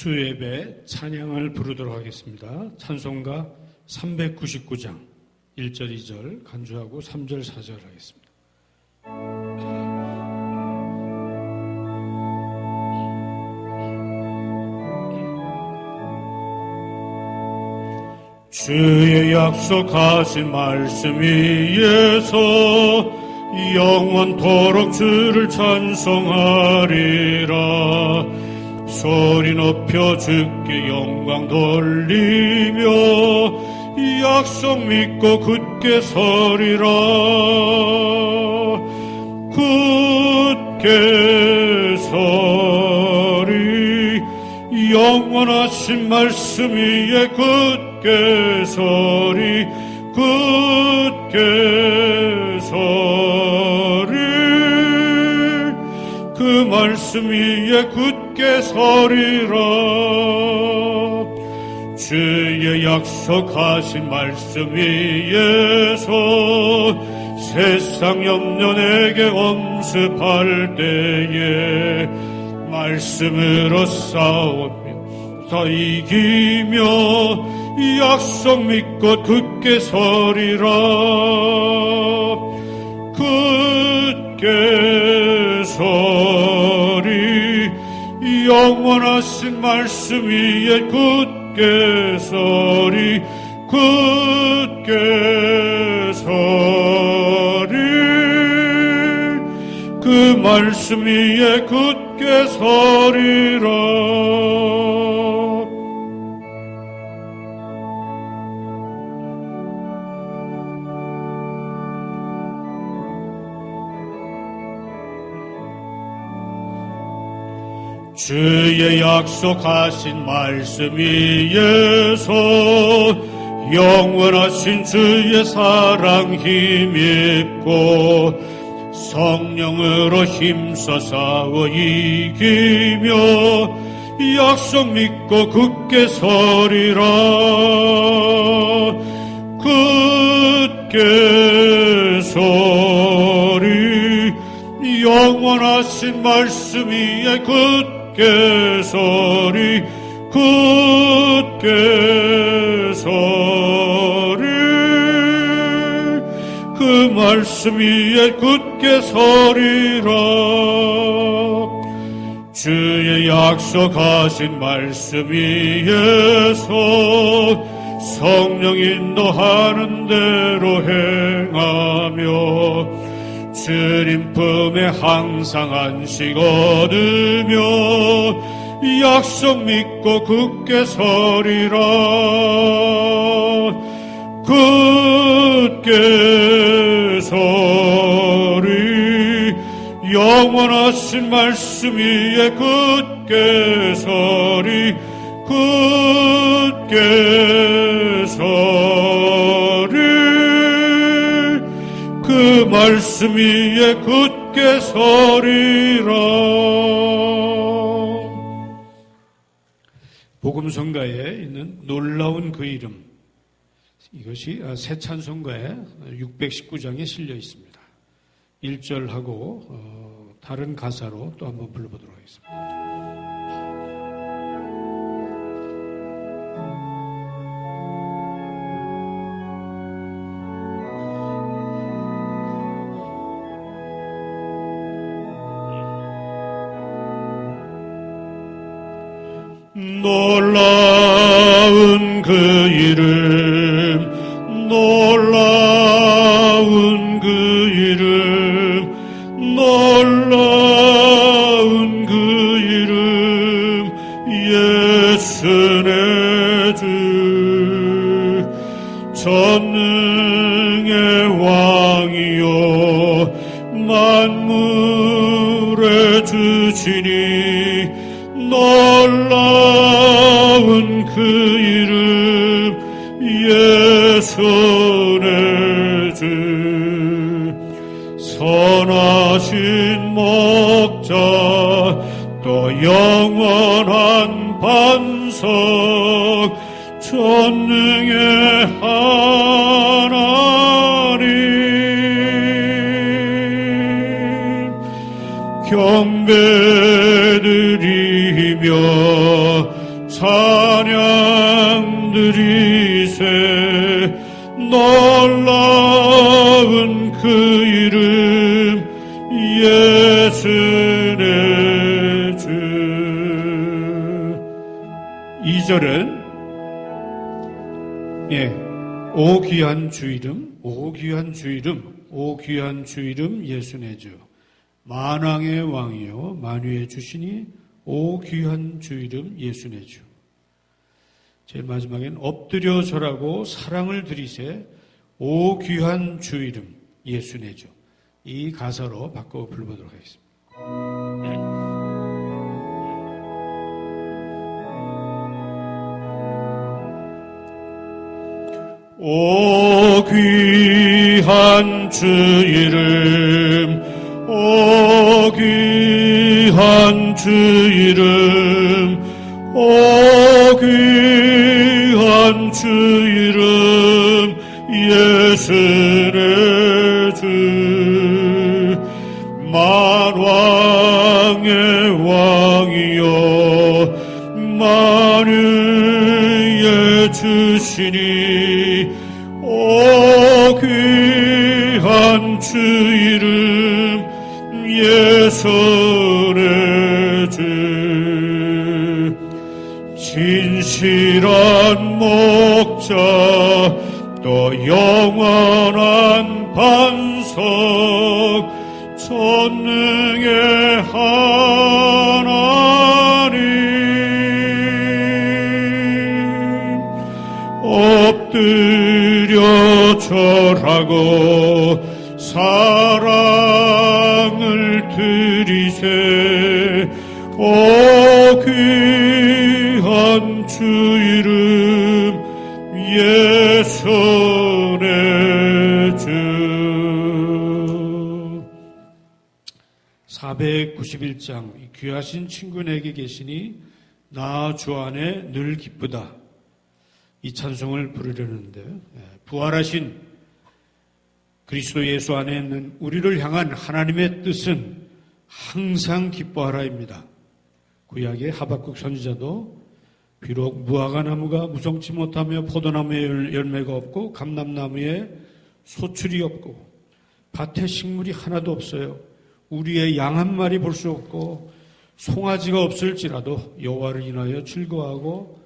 수예배 찬양을 부르도록 하겠습니다. 찬송가 399장 1절 2절 간주하고 3절 4절 하겠습니다. 주의 약속하신 말씀 위에서 영원토록 주를 찬송하리라. 소리 높여 주께 영광 돌리며 약속 믿고 굳게 서리라. 굳게 서리 영원하신 말씀 위에 굳게 서리. 굳게 서리 그 말씀 위에 굳게 서리라. 주의 약속하신 말씀 위에서 세상 염려 내게 엄습할 때에 말씀으로 싸우며 다 이기며 약속 믿고 굳게 서리라. 굳게 서리 영원하신 말씀 위에 굳게 서리. 굳게 서리 그 말씀 위에 굳게 서리라. 주의 약속하신 말씀 위에서 영원하신 주의 사랑 힘입고 성령으로 힘써 싸워 이기며 약속 믿고 굳게 서리라. 굳게 서리 영원하신 말씀 위에 굳게 서리. 굳게 서리 그 말씀 위에 굳게 서리라. 주의 약속하신 말씀 위에서 성령 인도하는 대로 행하며 주님 품에 항상 안식 얻으며 약속 믿고 굳게 서리라. 굳게 서리 영원하신 말씀 위에 굳게 서리. 굳게 서리 그 말씀 위에 굳게 서리라. 복음성가에 있는 놀라운 그 이름, 이것이 새 찬송가의 619장에 실려 있습니다. 1절하고 다른 가사로 또 한번 불러보도록 하겠습니다. 놀라운 그 이름, 놀라운 그 이름, 놀라운 그 이름, 예수 내 주. 전능의 왕이요 만물의 주시니 놀라운 그 이름 예수 내 주. 선하신 목자 또 영원한 반석 전능의 하나님 경배드리며 찬양 드리세 놀라운 그 이름 예수의 주. 2절은 오 귀한 주 이름, 오 귀한 주 이름, 오 귀한 주 이름 예수의 주. 만왕의 왕이요 만유의 주시니 오 귀한 주 이름 예수의 주. 제일 마지막엔 엎드려 절하고 사랑을 드리세 오 귀한 주 이름 예수의 주. 이 가사로 바꿔 불러보도록 하겠습니다. 오 귀한 주 이름, 오 귀한 주 이름, 오 귀한 주 이름 예수의 주. 만왕의 왕이여 만유의 주시니 오 귀한 주 이름 예수의 주. 진실한 목자 또 영원한 반석 전능의 하나님 엎드려 절하고 사랑을 드리세 오 귀한 주 이름 예수의 주. 491장 귀하신 친구 내게 계시니 나 주 안에 늘 기쁘다. 이 찬송을 부르려는데 부활하신 그리스도 예수 안에 있는 우리를 향한 하나님의 뜻은 항상 기뻐하라입니다. 구약의 하박국 선지자도 비록 무화과나무가 무성치 못하며 포도나무에 열매가 없고 감람나무에 소출이 없고 밭에 식물이 하나도 없어요. 우리의 양 한 마리 볼 수 없고 송아지가 없을지라도 여호와를 인하여 즐거워하고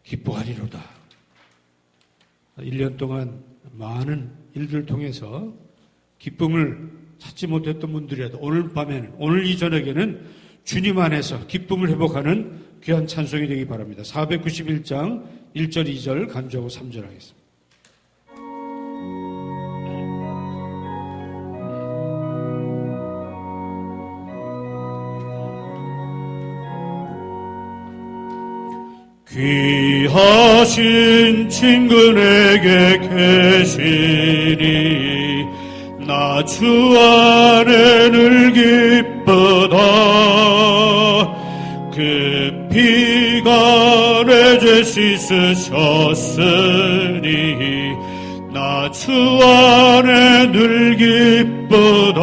기뻐하리로다. 1년 동안 많은 일들을 통해서 기쁨을 찾지 못했던 분들이라도 오늘 밤에는, 오늘 이 저녁에는 주님 안에서 기쁨을 회복하는 귀한 찬송이 되기 바랍니다. 491장 1절 2절 간주하고 3절 하겠습니다. 귀하신 친구 내게 계시니 나 주 안에 늘 기쁘다. 그 피가 내 죄 씻으셨으니 나 주 안에 늘 기쁘다.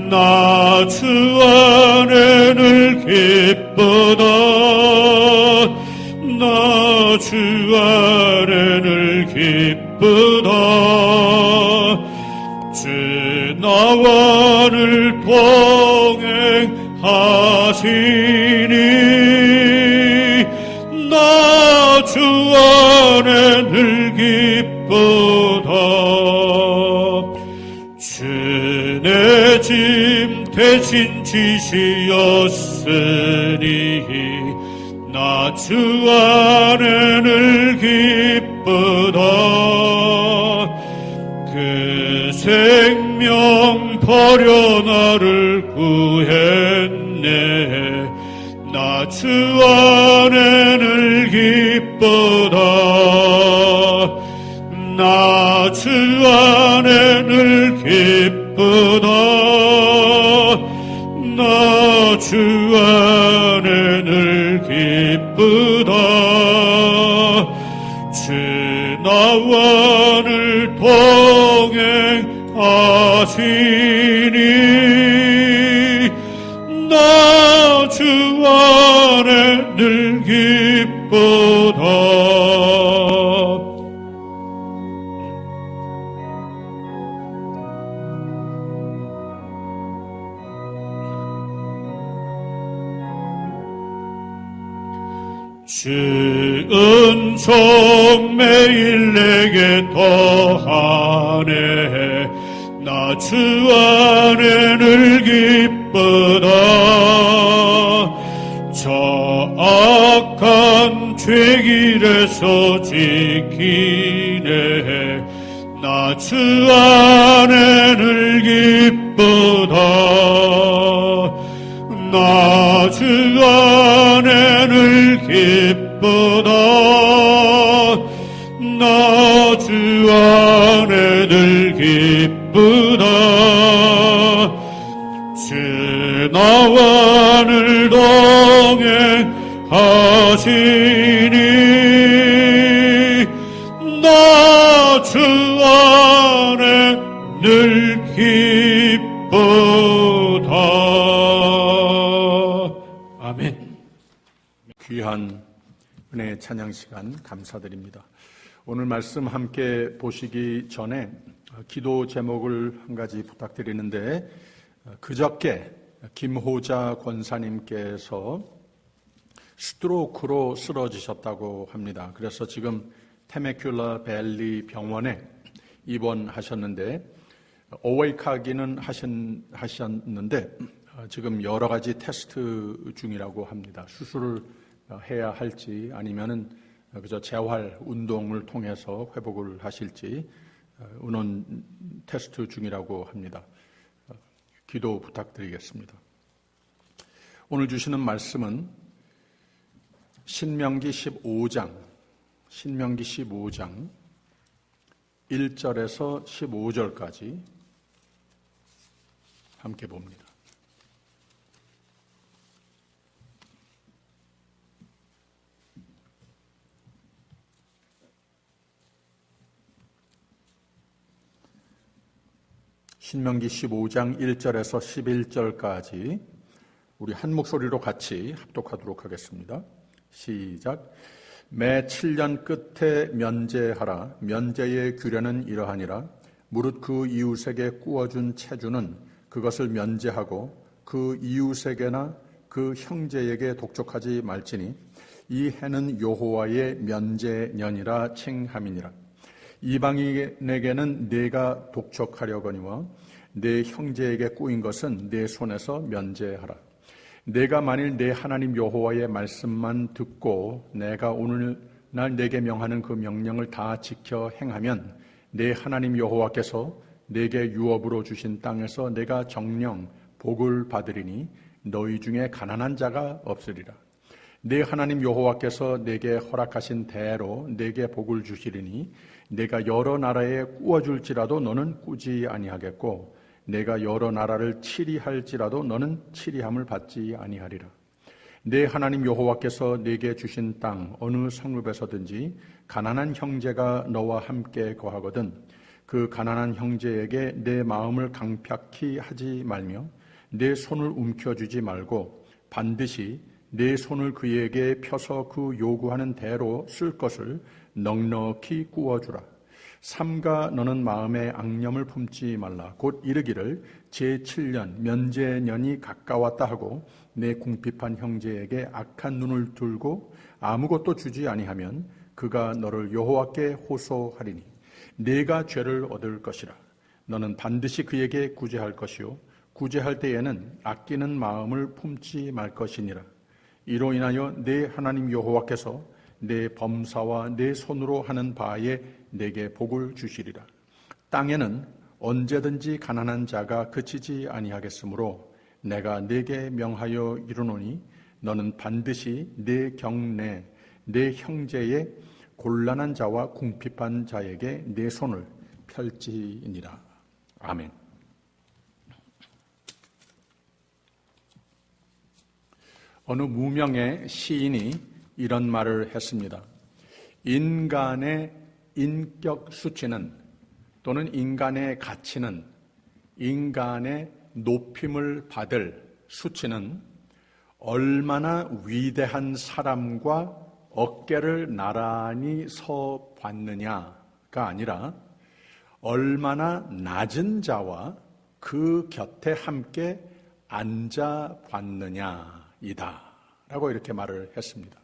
나 주 안에 늘 기쁘다. 나 주 안에 늘 기쁘다. 주 나와 늘 동행하시니 나 주 안에 늘 기쁘다. 주 내 짐 대신 지시었으니 나 주 안에 늘 기쁘다. 그 생명 버려 나를 구했네. 나 주 안에 늘 기쁘다. 나 주 안에 늘 기쁘다. 나 주 안에 늘 기쁘다. 주 나와 늘 동행하시니 나 주 안에 안에 늘 기쁘다. 주 은총 매일 내게 더하네. 나 주 안에 늘 기쁘다. 저 악한 죄길에서 지키네. 나 주 안에 늘 기쁘다. 나 주 안에 늘 기쁘다. 나 주 안에 늘 기쁘다. 주 나와 늘 동행하시니 나 주 안에 늘 기쁘다. 아멘. 귀한 은혜의 찬양 시간 감사드립니다. 오늘 말씀 함께 보시기 전에 기도 제목을 한 가지 부탁드리는데, 그저께 김호자 권사님께서 스트로크로 쓰러지셨다고 합니다. 그래서 지금 테메큘러 밸리 병원에 입원하셨는데, 어웨이크하기는 하셨는데 지금 여러 가지 테스트 중이라고 합니다. 수술을 해야 할지 아니면은 그저 재활 운동을 통해서 회복을 하실지 의논 테스트 중이라고 합니다. 기도 부탁드리겠습니다. 오늘 주시는 말씀은 신명기 15장 1절에서 15절까지 함께 봅니다. 신명기 15장 1절에서 11절까지 우리 한 목소리로 같이 합독하도록 하겠습니다. 시작. 매 7년 끝에 면제하라. 면제의 규례는 이러하니라. 무릇 그 이웃에게 꾸어준 체주는 그것을 면제하고 그 이웃에게나 그 형제에게 독촉하지 말지니 이 해는 여호와의 면제년이라 칭함이니라. 이방인에게는 네가 독촉하려거니와 네 형제에게 꾸인 것은 네 손에서 면제하라. 내가 만일 내 하나님 여호와의 말씀만 듣고 내가 오늘날 내게 명하는 그 명령을 다 지켜 행하면 내 하나님 여호와께서 내게 유업으로 주신 땅에서 내가 정령 복을 받으리니 너희 중에 가난한 자가 없으리라. 내 하나님 여호와께서 내게 허락하신 대로 내게 복을 주시리니 내가 여러 나라에 꾸어줄지라도 너는 꾸지 아니하겠고 내가 여러 나라를 치리할지라도 너는 치리함을 받지 아니하리라. 내 하나님 여호와께서 내게 주신 땅 어느 성읍에서든지 가난한 형제가 너와 함께 거하거든 그 가난한 형제에게 내 마음을 강팍히 하지 말며 내 손을 움켜쥐지 말고 반드시 내 손을 그에게 펴서 그 요구하는 대로 쓸 것을 넉넉히 꾸어주라. 삼가 너는 마음에 앙념을 품지 말라. 곧 이르기를 제7년 면제년이 가까웠다 하고 내 궁핍한 형제에게 악한 눈을 들고 아무것도 주지 아니하면 그가 너를 여호와께 호소하리니 네가 죄를 얻을 것이라. 너는 반드시 그에게 구제할 것이요 구제할 때에는 아끼는 마음을 품지 말 것이니라. 이로 인하여 내 하나님 여호와께서 내 범사와 내 손으로 하는 바에 내게 복을 주시리라. 땅에는 언제든지 가난한 자가 그치지 아니하겠으므로 내가 네게 명하여 이르노니 너는 반드시 내 경내 내 형제의 곤란한 자와 궁핍한 자에게 내 손을 펼지니라. 아멘. 어느 무명의 시인이 이런 말을 했습니다. 인간의 인격 수치는 또는 인간의 가치는 인간의 높임을 받을 수치는 얼마나 위대한 사람과 어깨를 나란히 서 봤느냐가 아니라 얼마나 낮은 자와 그 곁에 함께 앉아 봤느냐이다 라고 이렇게 말을 했습니다.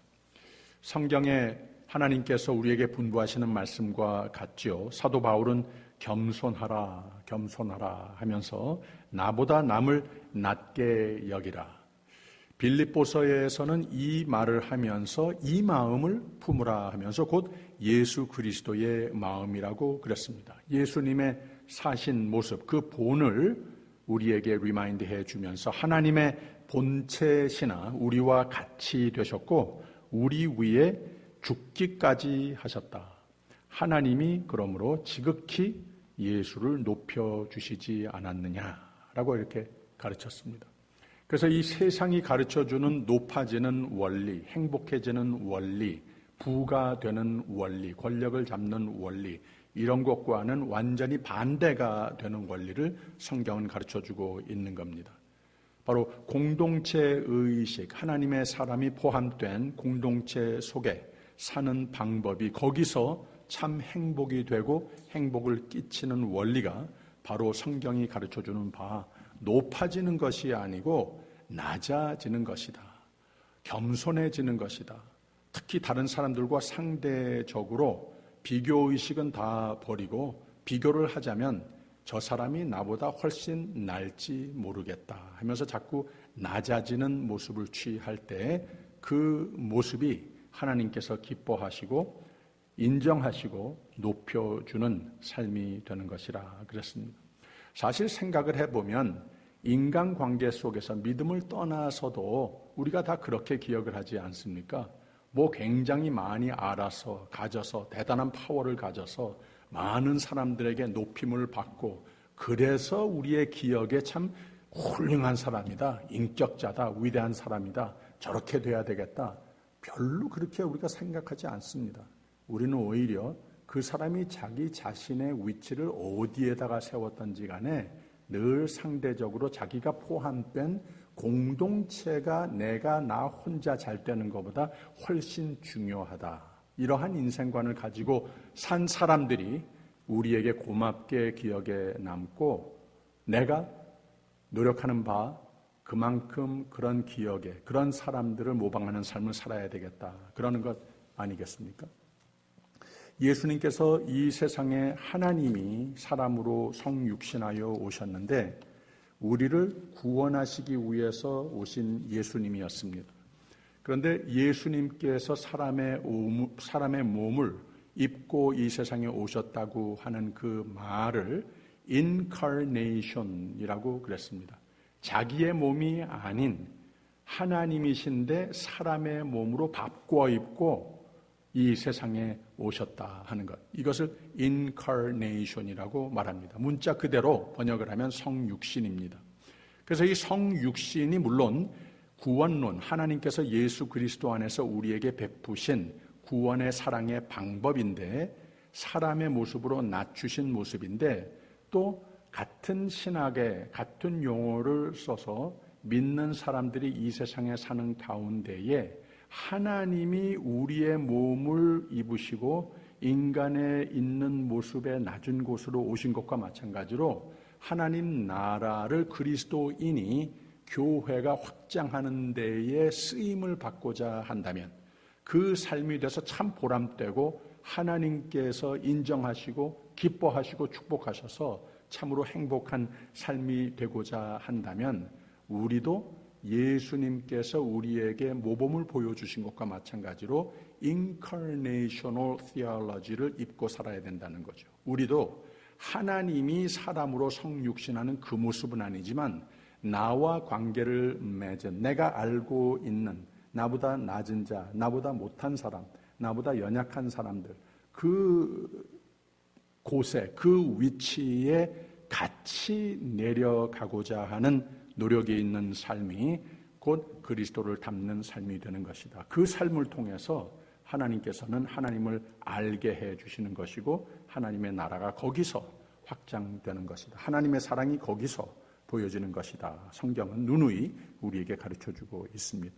성경에 하나님께서 우리에게 분부하시는 말씀과 같지요. 사도 바울은 겸손하라 겸손하라 하면서 나보다 남을 낮게 여기라. 빌립보서에서는 이 말을 하면서 이 마음을 품으라 하면서 곧 예수 그리스도의 마음이라고 그랬습니다. 예수님의 사신 모습, 그 본을 우리에게 리마인드 해주면서 하나님의 본체시나 우리와 같이 되셨고 우리 위에 죽기까지 하셨다. 하나님이 그러므로 지극히 예수를 높여주시지 않았느냐라고 이렇게 가르쳤습니다. 그래서 이 세상이 가르쳐주는 높아지는 원리, 행복해지는 원리, 부가 되는 원리, 권력을 잡는 원리, 이런 것과는 완전히 반대가 되는 원리를 성경은 가르쳐주고 있는 겁니다. 바로 공동체 의식, 하나님의 사람이 포함된 공동체 속에 사는 방법이 거기서 참 행복이 되고 행복을 끼치는 원리가 바로 성경이 가르쳐주는 바 높아지는 것이 아니고 낮아지는 것이다. 겸손해지는 것이다. 특히 다른 사람들과 상대적으로 비교의식은 다 버리고 비교를 하자면 저 사람이 나보다 훨씬 날지 모르겠다 하면서 자꾸 낮아지는 모습을 취할 때 그 모습이 하나님께서 기뻐하시고 인정하시고 높여주는 삶이 되는 것이라 그랬습니다. 사실 생각을 해보면 인간관계 속에서 믿음을 떠나서도 우리가 다 그렇게 기억을 하지 않습니까? 뭐 굉장히 많이 알아서 가져서 대단한 파워를 가져서 많은 사람들에게 높임을 받고 그래서 우리의 기억에 참 훌륭한 사람이다, 인격자다, 위대한 사람이다, 저렇게 돼야 되겠다. 별로 그렇게 우리가 생각하지 않습니다. 우리는 오히려 그 사람이 자기 자신의 위치를 어디에다가 세웠던지 간에 늘 상대적으로 자기가 포함된 공동체가 내가 나 혼자 잘 되는 것보다 훨씬 중요하다. 이러한 인생관을 가지고 산 사람들이 우리에게 고맙게 기억에 남고 내가 노력하는 바 그만큼 그런 기억에 그런 사람들을 모방하는 삶을 살아야 되겠다. 그러는 것 아니겠습니까? 예수님께서 이 세상에 하나님이 사람으로 성육신하여 오셨는데 우리를 구원하시기 위해서 오신 예수님이었습니다. 그런데 예수님께서 사람의 몸을 입고 이 세상에 오셨다고 하는 그 말을 incarnation이라고 그랬습니다. 자기의 몸이 아닌 하나님이신데 사람의 몸으로 바꿔 입고 이 세상에 오셨다 하는 것. 이것을 incarnation이라고 말합니다. 문자 그대로 번역을 하면 성육신입니다. 그래서 이 성육신이 물론 구원론, 하나님께서 예수 그리스도 안에서 우리에게 베푸신 구원의 사랑의 방법인데 사람의 모습으로 낮추신 모습인데 또 같은 신학에 같은 용어를 써서 믿는 사람들이 이 세상에 사는 가운데에 하나님이 우리의 몸을 입으시고 인간의 있는 모습의 낮은 곳으로 오신 것과 마찬가지로 하나님 나라를 그리스도인이 교회가 확장하는 데에 쓰임을 받고자 한다면 그 삶이 돼서 참 보람되고 하나님께서 인정하시고 기뻐하시고 축복하셔서 참으로 행복한 삶이 되고자 한다면 우리도 예수님께서 우리에게 모범을 보여주신 것과 마찬가지로 incarnational theology를 입고 살아야 된다는 거죠. 우리도 하나님이 사람으로 성육신하는 그 모습은 아니지만 나와 관계를 맺은 내가 알고 있는 나보다 낮은 자, 나보다 못한 사람, 나보다 연약한 사람들 그 곳에 그 위치에 같이 내려가고자 하는 노력이 있는 삶이 곧 그리스도를 닮는 삶이 되는 것이다. 그 삶을 통해서 하나님께서는 하나님을 알게 해주시는 것이고 하나님의 나라가 거기서 확장되는 것이다. 하나님의 사랑이 거기서 보여지는 것이다. 성경은 누누이 우리에게 가르쳐주고 있습니다.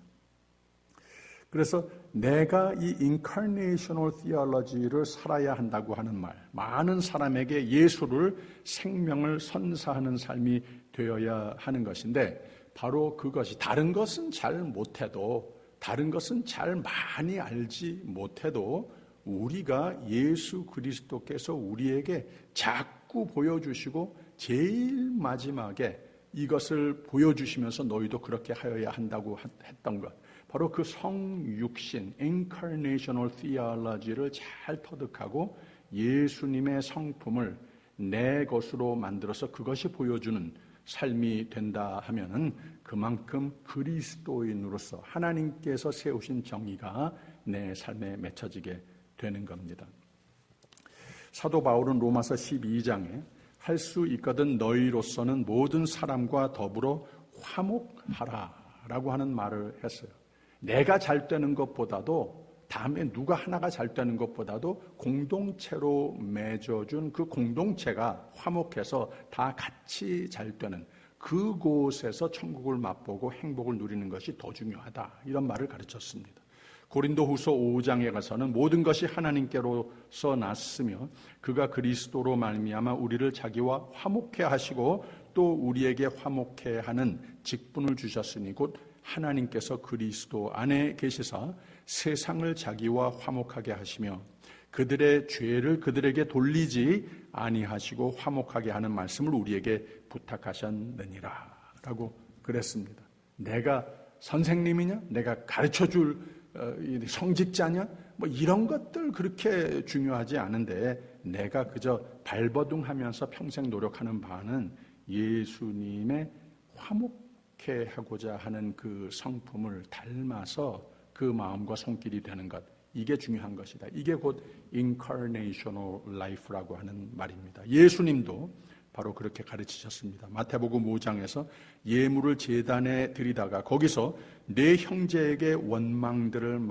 그래서 내가 이 인카네이셔널 티올로지를 살아야 한다고 하는 말, 많은 사람에게 예수를 생명을 선사하는 삶이 되어야 하는 것인데, 바로 그것이, 다른 것은 잘 못해도, 다른 것은 잘 많이 알지 못해도 우리가 예수 그리스도께서 우리에게 자꾸 보여주시고 제일 마지막에 이것을 보여주시면서 너희도 그렇게 하여야 한다고 했던 것, 바로 그 성육신, incarnational theology를 잘 터득하고 예수님의 성품을 내 것으로 만들어서 그것이 보여주는 삶이 된다 하면은 그만큼 그리스도인으로서 하나님께서 세우신 정의가 내 삶에 맺혀지게 되는 겁니다. 사도 바울은 로마서 12장에 할 수 있거든 너희로서는 모든 사람과 더불어 화목하라 라고 하는 말을 했어요. 내가 잘 되는 것보다도, 다음에 누가 하나가 잘 되는 것보다도 공동체로 맺어준 그 공동체가 화목해서 다 같이 잘 되는 그곳에서 천국을 맛보고 행복을 누리는 것이 더 중요하다, 이런 말을 가르쳤습니다. 고린도후서 5장에 가서는 모든 것이 하나님께로서 났으며 그가 그리스도로 말미암아 우리를 자기와 화목해 하시고 또 우리에게 화목해 하는 직분을 주셨으니 곧 하나님께서 그리스도 안에 계시사 세상을 자기와 화목하게 하시며 그들의 죄를 그들에게 돌리지 아니하시고 화목하게 하는 말씀을 우리에게 부탁하셨느니라 라고 그랬습니다. 내가 선생님이냐? 내가 가르쳐줄 성직자냐? 뭐 이런 것들 그렇게 중요하지 않은데, 내가 그저 발버둥하면서 평생 노력하는 바는 예수님의 화목해 하고자 하는 그 성품을 닮아서 그 마음과 손길이 되는 것, 이게 중요한 것이다. 이게 곧 incarnational life라고 하는 말입니다. 예수님도 바로 그렇게 가르치셨습니다. 마태복음 5장에서 예물을 제단에 드리다가 거기서 내 형제에게 원망들을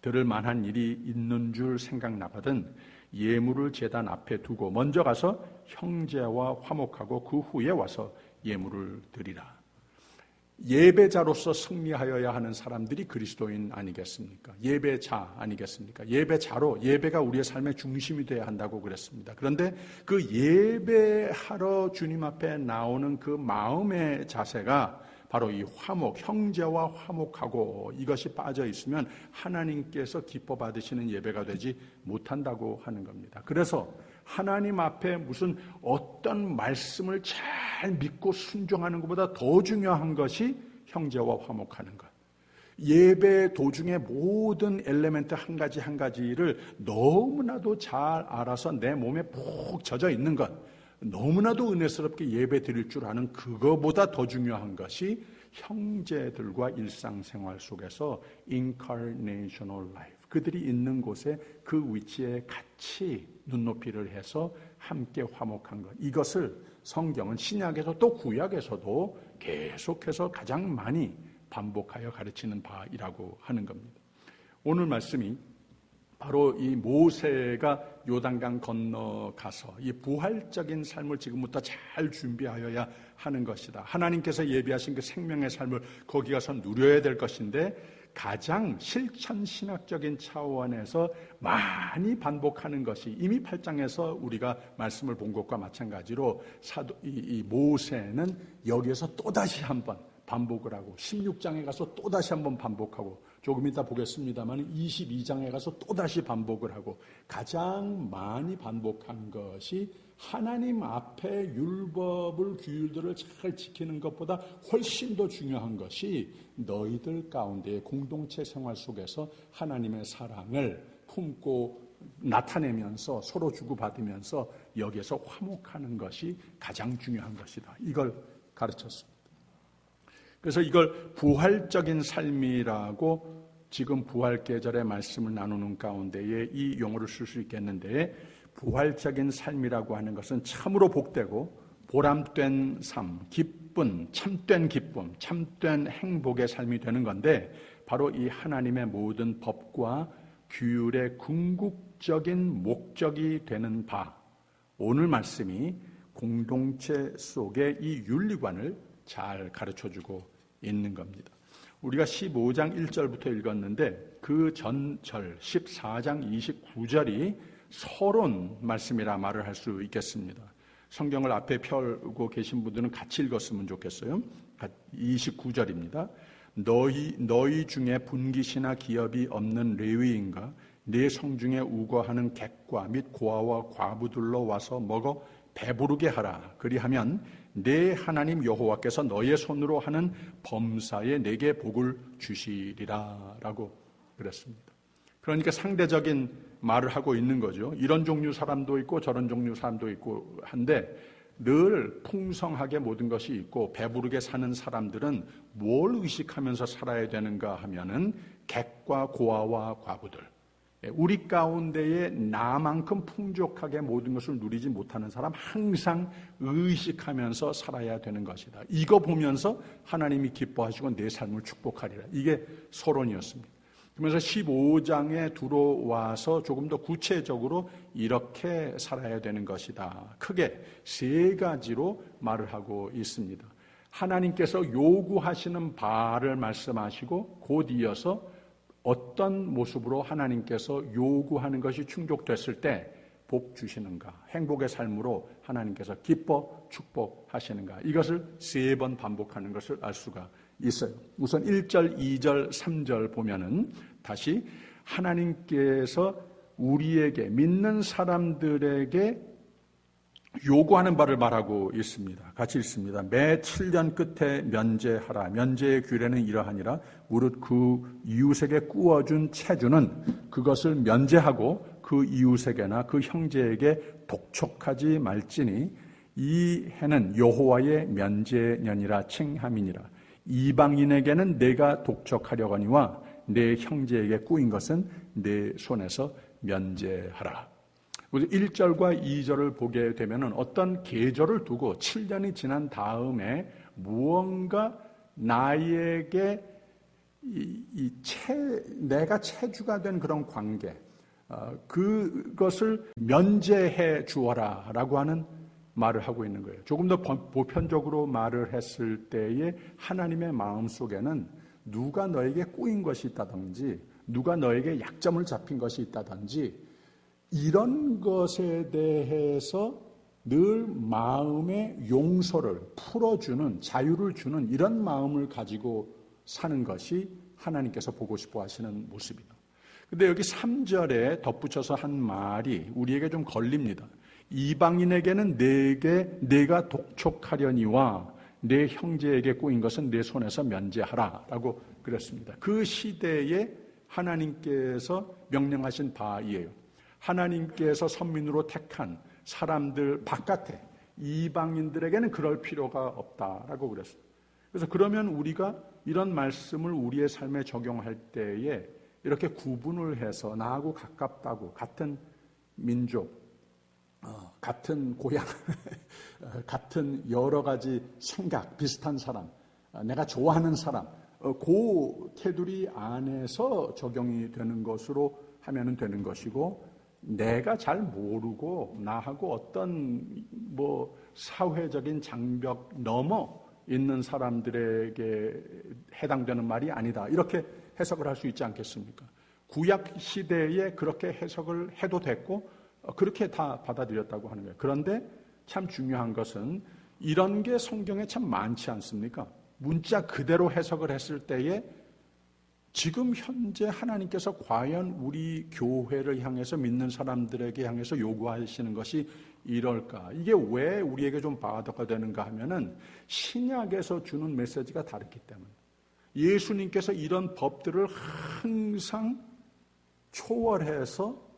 들을 만한 일이 있는 줄 생각나거든 예물을 제단 앞에 두고 먼저 가서 형제와 화목하고 그 후에 와서 예물을 드리라. 예배자로서 승리하여야 하는 사람들이 그리스도인 아니겠습니까? 예배자 아니겠습니까? 예배자로, 예배가 우리의 삶의 중심이 되어야 한다고 그랬습니다. 그런데 그 예배하러 주님 앞에 나오는 그 마음의 자세가 바로 이 화목, 형제와 화목하고 이것이 빠져 있으면 하나님께서 기뻐 받으시는 예배가 되지 못한다고 하는 겁니다. 그래서 하나님 앞에 무슨 어떤 말씀을 잘 믿고 순종하는 것보다 더 중요한 것이 형제와 화목하는 것. 예배 도중에 모든 엘레멘트 한 가지 한 가지를 너무나도 잘 알아서 내 몸에 푹 젖어 있는 것, 너무나도 은혜스럽게 예배 드릴 줄 아는 그거보다 더 중요한 것이 형제들과 일상생활 속에서 incarnational life, 그들이 있는 곳에 그 위치에 같이 눈높이를 해서 함께 화목한 것, 이것을 성경은 신약에서 또 구약에서도 계속해서 가장 많이 반복하여 가르치는 바이라고 하는 겁니다. 오늘 말씀이 바로 이 모세가 요단강 건너가서 이 부활적인 삶을 지금부터 잘 준비하여야 하는 것이다. 하나님께서 예비하신 그 생명의 삶을 거기 가서 누려야 될 것인데, 가장 실천신학적인 차원에서 많이 반복하는 것이 이미 8장에서 우리가 말씀을 본 것과 마찬가지로 이 모세는 여기에서 또다시 한번 반복을 하고 16장에 가서 또다시 한번 반복하고 조금 이따 보겠습니다만 22장에 가서 또다시 반복을 하고, 가장 많이 반복한 것이 하나님 앞에 율법을, 규율들을 잘 지키는 것보다 훨씬 더 중요한 것이 너희들 가운데의 공동체 생활 속에서 하나님의 사랑을 품고 나타내면서 서로 주고받으면서 여기에서 화목하는 것이 가장 중요한 것이다. 이걸 가르쳤습니다. 그래서 이걸 부활적인 삶이라고 지금 부활 계절의 말씀을 나누는 가운데에 이 용어를 쓸 수 있겠는데, 부활적인 삶이라고 하는 것은 참으로 복되고 보람된 삶, 기쁜, 참된 기쁨, 참된 행복의 삶이 되는 건데, 바로 이 하나님의 모든 법과 규율의 궁극적인 목적이 되는 바, 오늘 말씀이 공동체 속의 이 윤리관을 잘 가르쳐주고 있는 겁니다. 우리가 15장 1절부터 읽었는데 그 전절 14장 29절이 서론 말씀이라 말을 할 수 있겠습니다. 성경을 앞에 펴고 계신 분들은 같이 읽었으면 좋겠어요. 29절입니다. 너희 중에 분깃이나 기업이 없는 레위인과 내 성중에 우거하는 객과 및 고아와 과부들로 와서 먹어 배부르게 하라. 그리하면 내 하나님 여호와께서 너의 손으로 하는 범사에 내게 복을 주시리라 라고 그랬습니다. 그러니까 상대적인 말을 하고 있는 거죠. 이런 종류 사람도 있고 저런 종류 사람도 있고 한데 늘 풍성하게 모든 것이 있고 배부르게 사는 사람들은 뭘 의식하면서 살아야 되는가 하면은 객과 고아와 과부들, 우리 가운데에 나만큼 풍족하게 모든 것을 누리지 못하는 사람 항상 의식하면서 살아야 되는 것이다. 이거 보면서 하나님이 기뻐하시고 내 삶을 축복하리라. 이게 서론이었습니다. 그러면서 15장에 들어와서 조금 더 구체적으로 이렇게 살아야 되는 것이다. 크게 세 가지로 말을 하고 있습니다. 하나님께서 요구하시는 바를 말씀하시고 곧 이어서 어떤 모습으로 하나님께서 요구하는 것이 충족됐을 때 복 주시는가, 행복의 삶으로 하나님께서 기뻐 축복하시는가, 이것을 세 번 반복하는 것을 알 수가 있어요. 우선 1절, 2절, 3절 보면은 다시 하나님께서 우리에게, 믿는 사람들에게 요구하는 바를 말하고 있습니다. 같이 읽습니다. 매 7년 끝에 면제하라. 면제의 규례는 이러하니라. 무릇 그 이웃에게 꾸어준 체주는 그것을 면제하고 그 이웃에게나 그 형제에게 독촉하지 말지니 이 해는 여호와의 면제년이라 칭함이니라. 이방인에게는 내가 독촉하려거니와 내 형제에게 꾸인 것은 내 손에서 면제하라. 1절과 2절을 보게 되면 어떤 계절을 두고 7년이 지난 다음에 무언가 나에게 내가 체주가 된 그런 관계, 그것을 면제해 주어라 라고 하는 말을 하고 있는 거예요. 조금 더 보편적으로 말을 했을 때에 하나님의 마음속에는 누가 너에게 꼬인 것이 있다든지 누가 너에게 약점을 잡힌 것이 있다든지 이런 것에 대해서 늘 마음의 용서를 풀어주는, 자유를 주는 이런 마음을 가지고 사는 것이 하나님께서 보고 싶어 하시는 모습이다. 근데 여기 3절에 덧붙여서 한 말이 우리에게 좀 걸립니다. 이방인에게는 내가 독촉하려니와 내 형제에게 꼬인 것은 내 손에서 면제하라 라고 그랬습니다. 그 시대에 하나님께서 명령하신 바이에요. 하나님께서 선민으로 택한 사람들 바깥에 이방인들에게는 그럴 필요가 없다라고 그랬어요. 그래서 그러면 우리가 이런 말씀을 우리의 삶에 적용할 때에 이렇게 구분을 해서 나하고 가깝다고, 같은 민족, 같은 고향, 같은 여러 가지 생각, 비슷한 사람, 내가 좋아하는 사람, 그 테두리 안에서 적용이 되는 것으로 하면 되는 것이고, 내가 잘 모르고 나하고 어떤 사회적인 장벽 넘어 있는 사람들에게 해당되는 말이 아니다. 이렇게 해석을 할 수 있지 않겠습니까? 구약 시대에 그렇게 해석을 해도 됐고 그렇게 다 받아들였다고 하는 거예요. 그런데 참 중요한 것은 이런 게 성경에 참 많지 않습니까? 문자 그대로 해석을 했을 때에 지금 현재 하나님께서 과연 우리 교회를 향해서 믿는 사람들에게 향해서 요구하시는 것이 이럴까? 이게 왜 우리에게 좀 바다가 되는가 하면은 신약에서 주는 메시지가 다르기 때문에 예수님께서 이런 법들을 항상 초월해서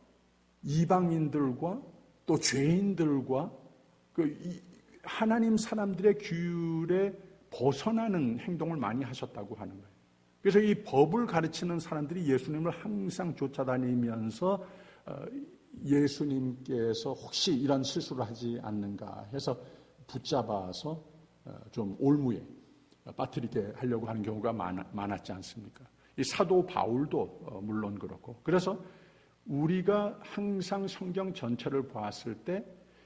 이방인들과 또 죄인들과 하나님 사람들의 규율에 벗어나는 행동을 많이 하셨다고 하는 거예요. 그래서 이 법을 가르치는 사람들이 예수님을 항상 쫓아다니면서 예수님께서 혹시 이런 실수를 하지 않는가 해서 붙잡아서 좀 올무에 빠뜨리게 하려고 하는 경우가 많았지 않습니까? 이 사도 바울도 물론 그렇고. 그래서 우리가 항상 성경 전체를 보았을 때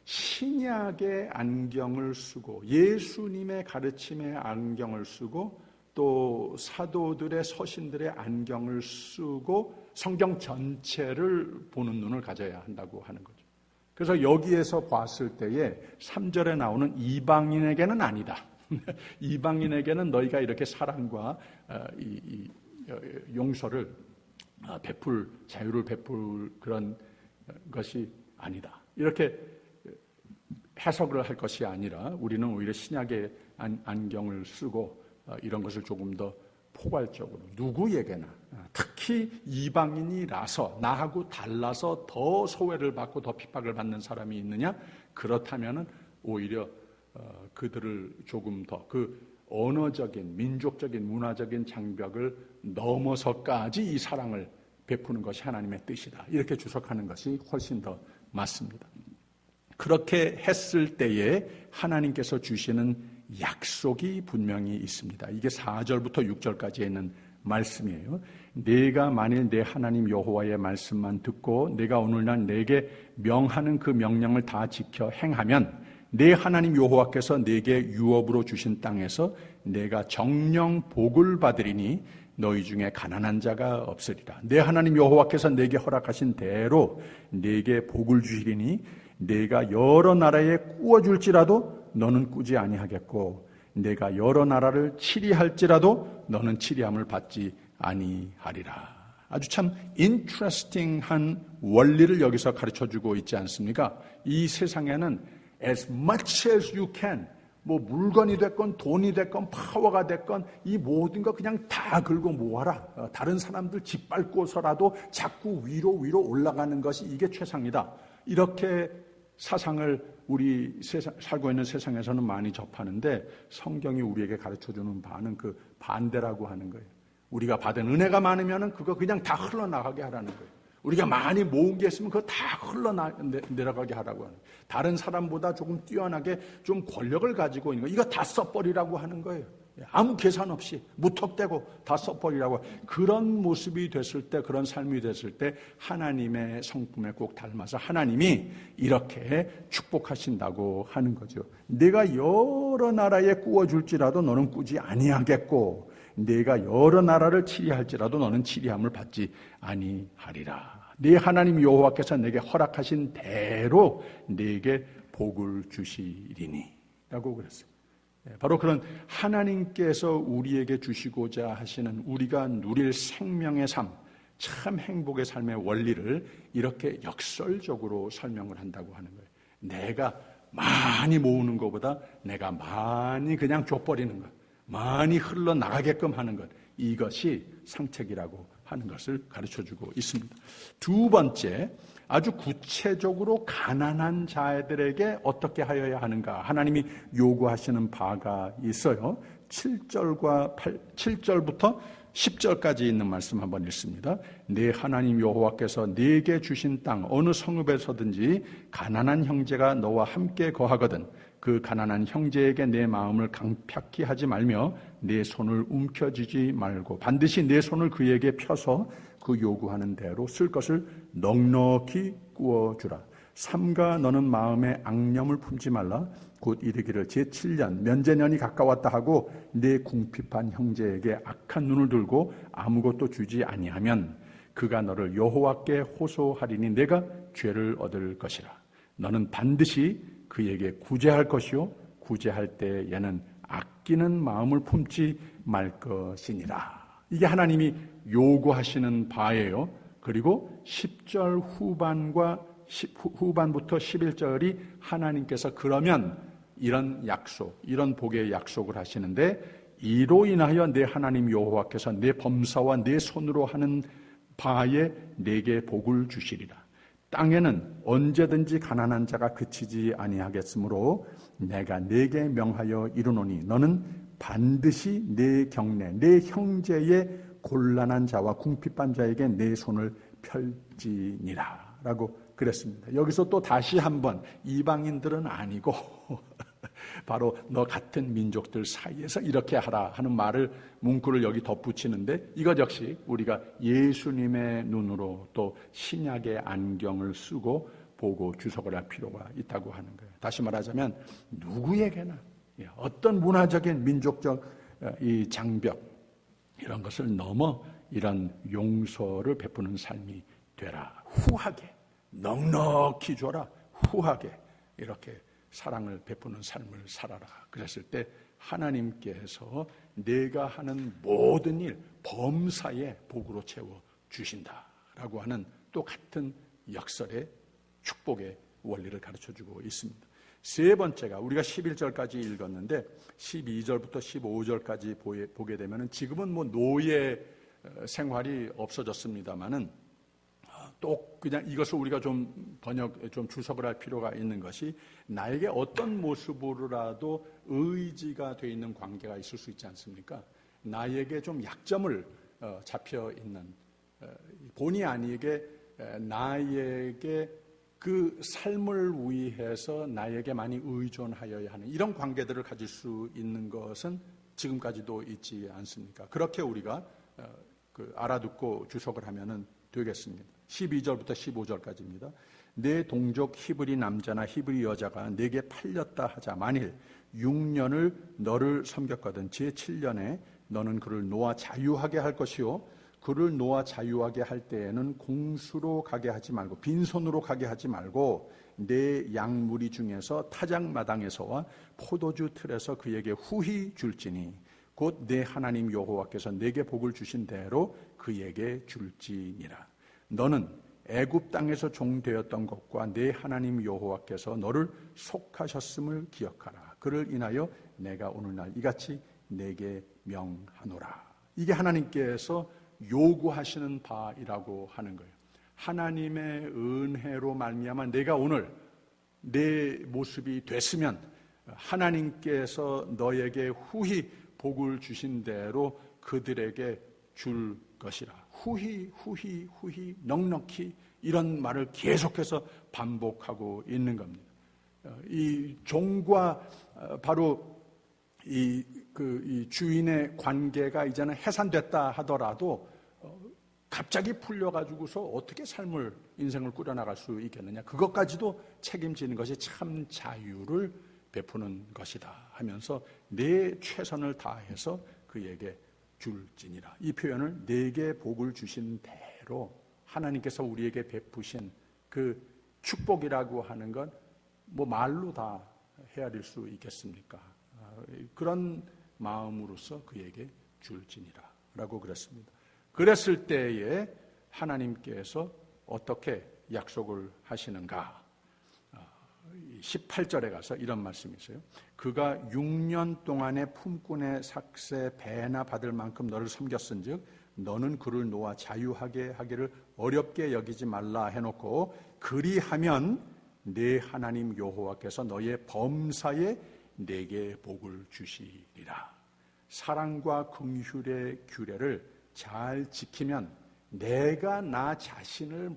신약의 안경을 쓰고 예수님의 가르침의 안경을 쓰고 또 사도들의 서신들의 안경을 쓰고 성경 전체를 보는 눈을 가져야 한다고 하는 거죠. 그래서 여기에서 봤을 때에 3절에 나오는 이방인에게는 아니다. 이방인에게는 너희가 이렇게 사랑과 용서를 자유를 베풀 그런 것이 아니다. 이렇게 해석을 할 것이 아니라 우리는 오히려 신약의 안경을 쓰고 이런 것을 조금 더 포괄적으로 누구에게나 특히 이방인이라서 나하고 달라서 더 소외를 받고 더 핍박을 받는 사람이 있느냐? 그렇다면은 오히려 그들을 조금 더 그 언어적인 민족적인 문화적인 장벽을 넘어서까지 이 사랑을 베푸는 것이 하나님의 뜻이다. 이렇게 주석하는 것이 훨씬 더 맞습니다. 그렇게 했을 때에 하나님께서 주시는 약속이 분명히 있습니다. 이게 4절부터 6절까지에 있는 말씀이에요. 내가 만일 내 하나님 여호와의 말씀만 듣고 내가 오늘날 내게 명하는 그 명령을 다 지켜 행하면 내 하나님 여호와께서 내게 유업으로 주신 땅에서 내가 정령 복을 받으리니 너희 중에 가난한 자가 없으리라. 내 하나님 여호와께서 내게 허락하신 대로 내게 복을 주시리니 내가 여러 나라에 꾸어줄지라도 너는 꾸지 아니하겠고 내가 여러 나라를 치리할지라도 너는 치리함을 받지 아니하리라. 아주 참 인트레스팅한 원리를 여기서 가르쳐주고 있지 않습니까? 이 세상에는 as much as you can, 뭐 물건이 됐건 돈이 됐건 파워가 됐건 이 모든 거 그냥 다 긁어 모아라. 다른 사람들 짓밟고서라도 자꾸 위로 올라가는 것이 이게 최상이다. 이렇게 사상을 우리 살고 있는 세상에서는 많이 접하는데 성경이 우리에게 가르쳐주는 바는 그 반대라고 하는 거예요. 우리가 받은 은혜가 많으면 그거 그냥 다 흘러나가게 하라는 거예요. 우리가 많이 모은 게 있으면 그거 다 흘러내려가게 하라고 하는 거예요. 다른 사람보다 조금 뛰어나게 좀 권력을 가지고 있는 거 이거 다 써버리라고 하는 거예요. 아무 계산 없이 무턱대고 다 써버리라고. 그런 모습이 됐을 때, 그런 삶이 됐을 때 하나님의 성품에 꼭 닮아서 하나님이 이렇게 축복하신다고 하는 거죠. 내가 여러 나라에 꾸어줄지라도 너는 꾸지 아니하겠고 내가 여러 나라를 치리할지라도 너는 치리함을 받지 아니하리라. 네 하나님 여호와께서 내게 허락하신 대로 내게 복을 주시리니 라고 그랬어요. 바로 그런 하나님께서 우리에게 주시고자 하시는 우리가 누릴 생명의 삶, 참 행복의 삶의 원리를 이렇게 역설적으로 설명을 한다고 하는 거예요. 내가 많이 모으는 것보다 내가 많이 그냥 줘버리는 것, 많이 흘러나가게끔 하는 것, 이것이 상책이라고 하는 것을 가르쳐주고 있습니다. 두 번째, 아주 구체적으로 가난한 자들에게 어떻게 하여야 하는가 하나님이 요구하시는 바가 있어요. 7절부터 10절까지 있는 말씀 한번 읽습니다. 내 하나님 여호와께서 네게 주신 땅 어느 성읍에서든지 가난한 형제가 너와 함께 거하거든 그 가난한 형제에게 내 마음을 강팍히 하지 말며 내 손을 움켜쥐지 말고 반드시 내 손을 그에게 펴서 그 요구하는 대로 쓸 것을 넉넉히 구워주라. 삼가 너는 마음에 앙념을 품지 말라. 곧 이르기를 제7년 면제년이 가까웠다 하고 내 궁핍한 형제에게 악한 눈을 들고 아무것도 주지 아니하면 그가 너를 여호와께 호소하리니 내가 죄를 얻을 것이라. 너는 반드시 그에게 구제할 것이요 구제할 때에는 아끼는 마음을 품지 말 것이니라. 이게 하나님이 요구하시는 바예요. 그리고 10절 후반부터 11절이 하나님께서 그러면 이런 약속, 이런 복의 약속을 하시는데 이로 인하여 내 하나님 여호와께서 내 범사와 내 손으로 하는 바에 내게 복을 주시리라. 땅에는 언제든지 가난한 자가 그치지 아니하겠으므로 내가 내게 명하여 이르노니 너는 반드시 내 경내 내 형제의 곤란한 자와 궁핍한 자에게 내 손을 펼지니라 라고 그랬습니다. 여기서 또 다시 한번 이방인들은 아니고 바로 너 같은 민족들 사이에서 이렇게 하라 하는 말을 문구를 여기 덧붙이는데 이것 역시 우리가 예수님의 눈으로 또 신약의 안경을 쓰고 보고 주석을 할 필요가 있다고 하는 거예요. 다시 말하자면 누구에게나 어떤 문화적인 민족적 이 장벽 이런 것을 넘어 이런 용서를 베푸는 삶이 되라. 후하게 넉넉히 줘라. 후하게 이렇게 사랑을 베푸는 삶을 살아라. 그랬을 때 하나님께서 내가 하는 모든 일 범사에 복으로 채워 주신다라고 하는 또 같은 역설의 축복의 원리를 가르쳐주고 있습니다. 세 번째가 우리가 11절까지 읽었는데 12절부터 15절까지 보게 되면 지금은 뭐 노예 생활이 없어졌습니다만은 또 그냥 이것을 우리가 좀 주석을 할 필요가 있는 것이 나에게 어떤 모습으로라도 의지가 되어 있는 관계가 있을 수 있지 않습니까? 나에게 좀 약점을 잡혀 있는 본의 아니게 나에게 그 삶을 위해서 나에게 많이 의존하여야 하는 이런 관계들을 가질 수 있는 것은 지금까지도 있지 않습니까? 그렇게 우리가 알아듣고 주석을 하면 되겠습니다. 12절부터 15절까지입니다. 내 동족 히브리 남자나 히브리 여자가 내게 팔렸다 하자 만일 6년을 너를 섬겼거든 제7년에 너는 그를 놓아 자유하게 할 것이요 그를 놓아 자유하게 할 때에는 공수로 가게 하지 말고 빈손으로 가게 하지 말고 내 양무리 중에서 타작마당에서와 포도주 틀에서 그에게 후히 줄지니 곧 내 하나님 여호와께서 내게 복을 주신 대로 그에게 줄지니라. 너는 애굽 땅에서 종되었던 것과 내 하나님 여호와께서 너를 속하셨음을 기억하라. 그를 인하여 내가 오늘날 이같이 내게 명하노라. 이게 하나님께서 요구하시는 바이라고 하는 거예요. 하나님의 은혜로 말미암아 내가 오늘 내 모습이 됐으면 하나님께서 너에게 후히 복을 주신 대로 그들에게 줄 것이라. 후히 넉넉히 이런 말을 계속해서 반복하고 있는 겁니다. 이 종과 바로 이 주인의 관계가 이제는 해산됐다 하더라도 갑자기 풀려가지고서 어떻게 인생을 꾸려나갈 수 있겠느냐. 그것까지도 책임지는 것이 참 자유를 베푸는 것이다 하면서 내 최선을 다해서 그에게 줄지니라. 이 표현을 내게 복을 주신 대로 하나님께서 우리에게 베푸신 그 축복이라고 하는 건 뭐 말로 다 헤아릴 수 있겠습니까? 그런 마음으로서 그에게 줄지니라 라고 그랬습니다. 그랬을 때에 하나님께서 어떻게 약속을 하시는가? 18절에 가서 이런 말씀이 있어요. 그가 6년 동안에 품꾼의 삭세 배나 받을 만큼 너를 섬겼은즉 너는 그를 놓아 자유하게 하기를 어렵게 여기지 말라 해놓고 그리하면 내 하나님 여호와께서 너의 범사에 내게 복을 주시리라. 사랑과 긍휼의 규례를 잘 지키면 내가 나 자신을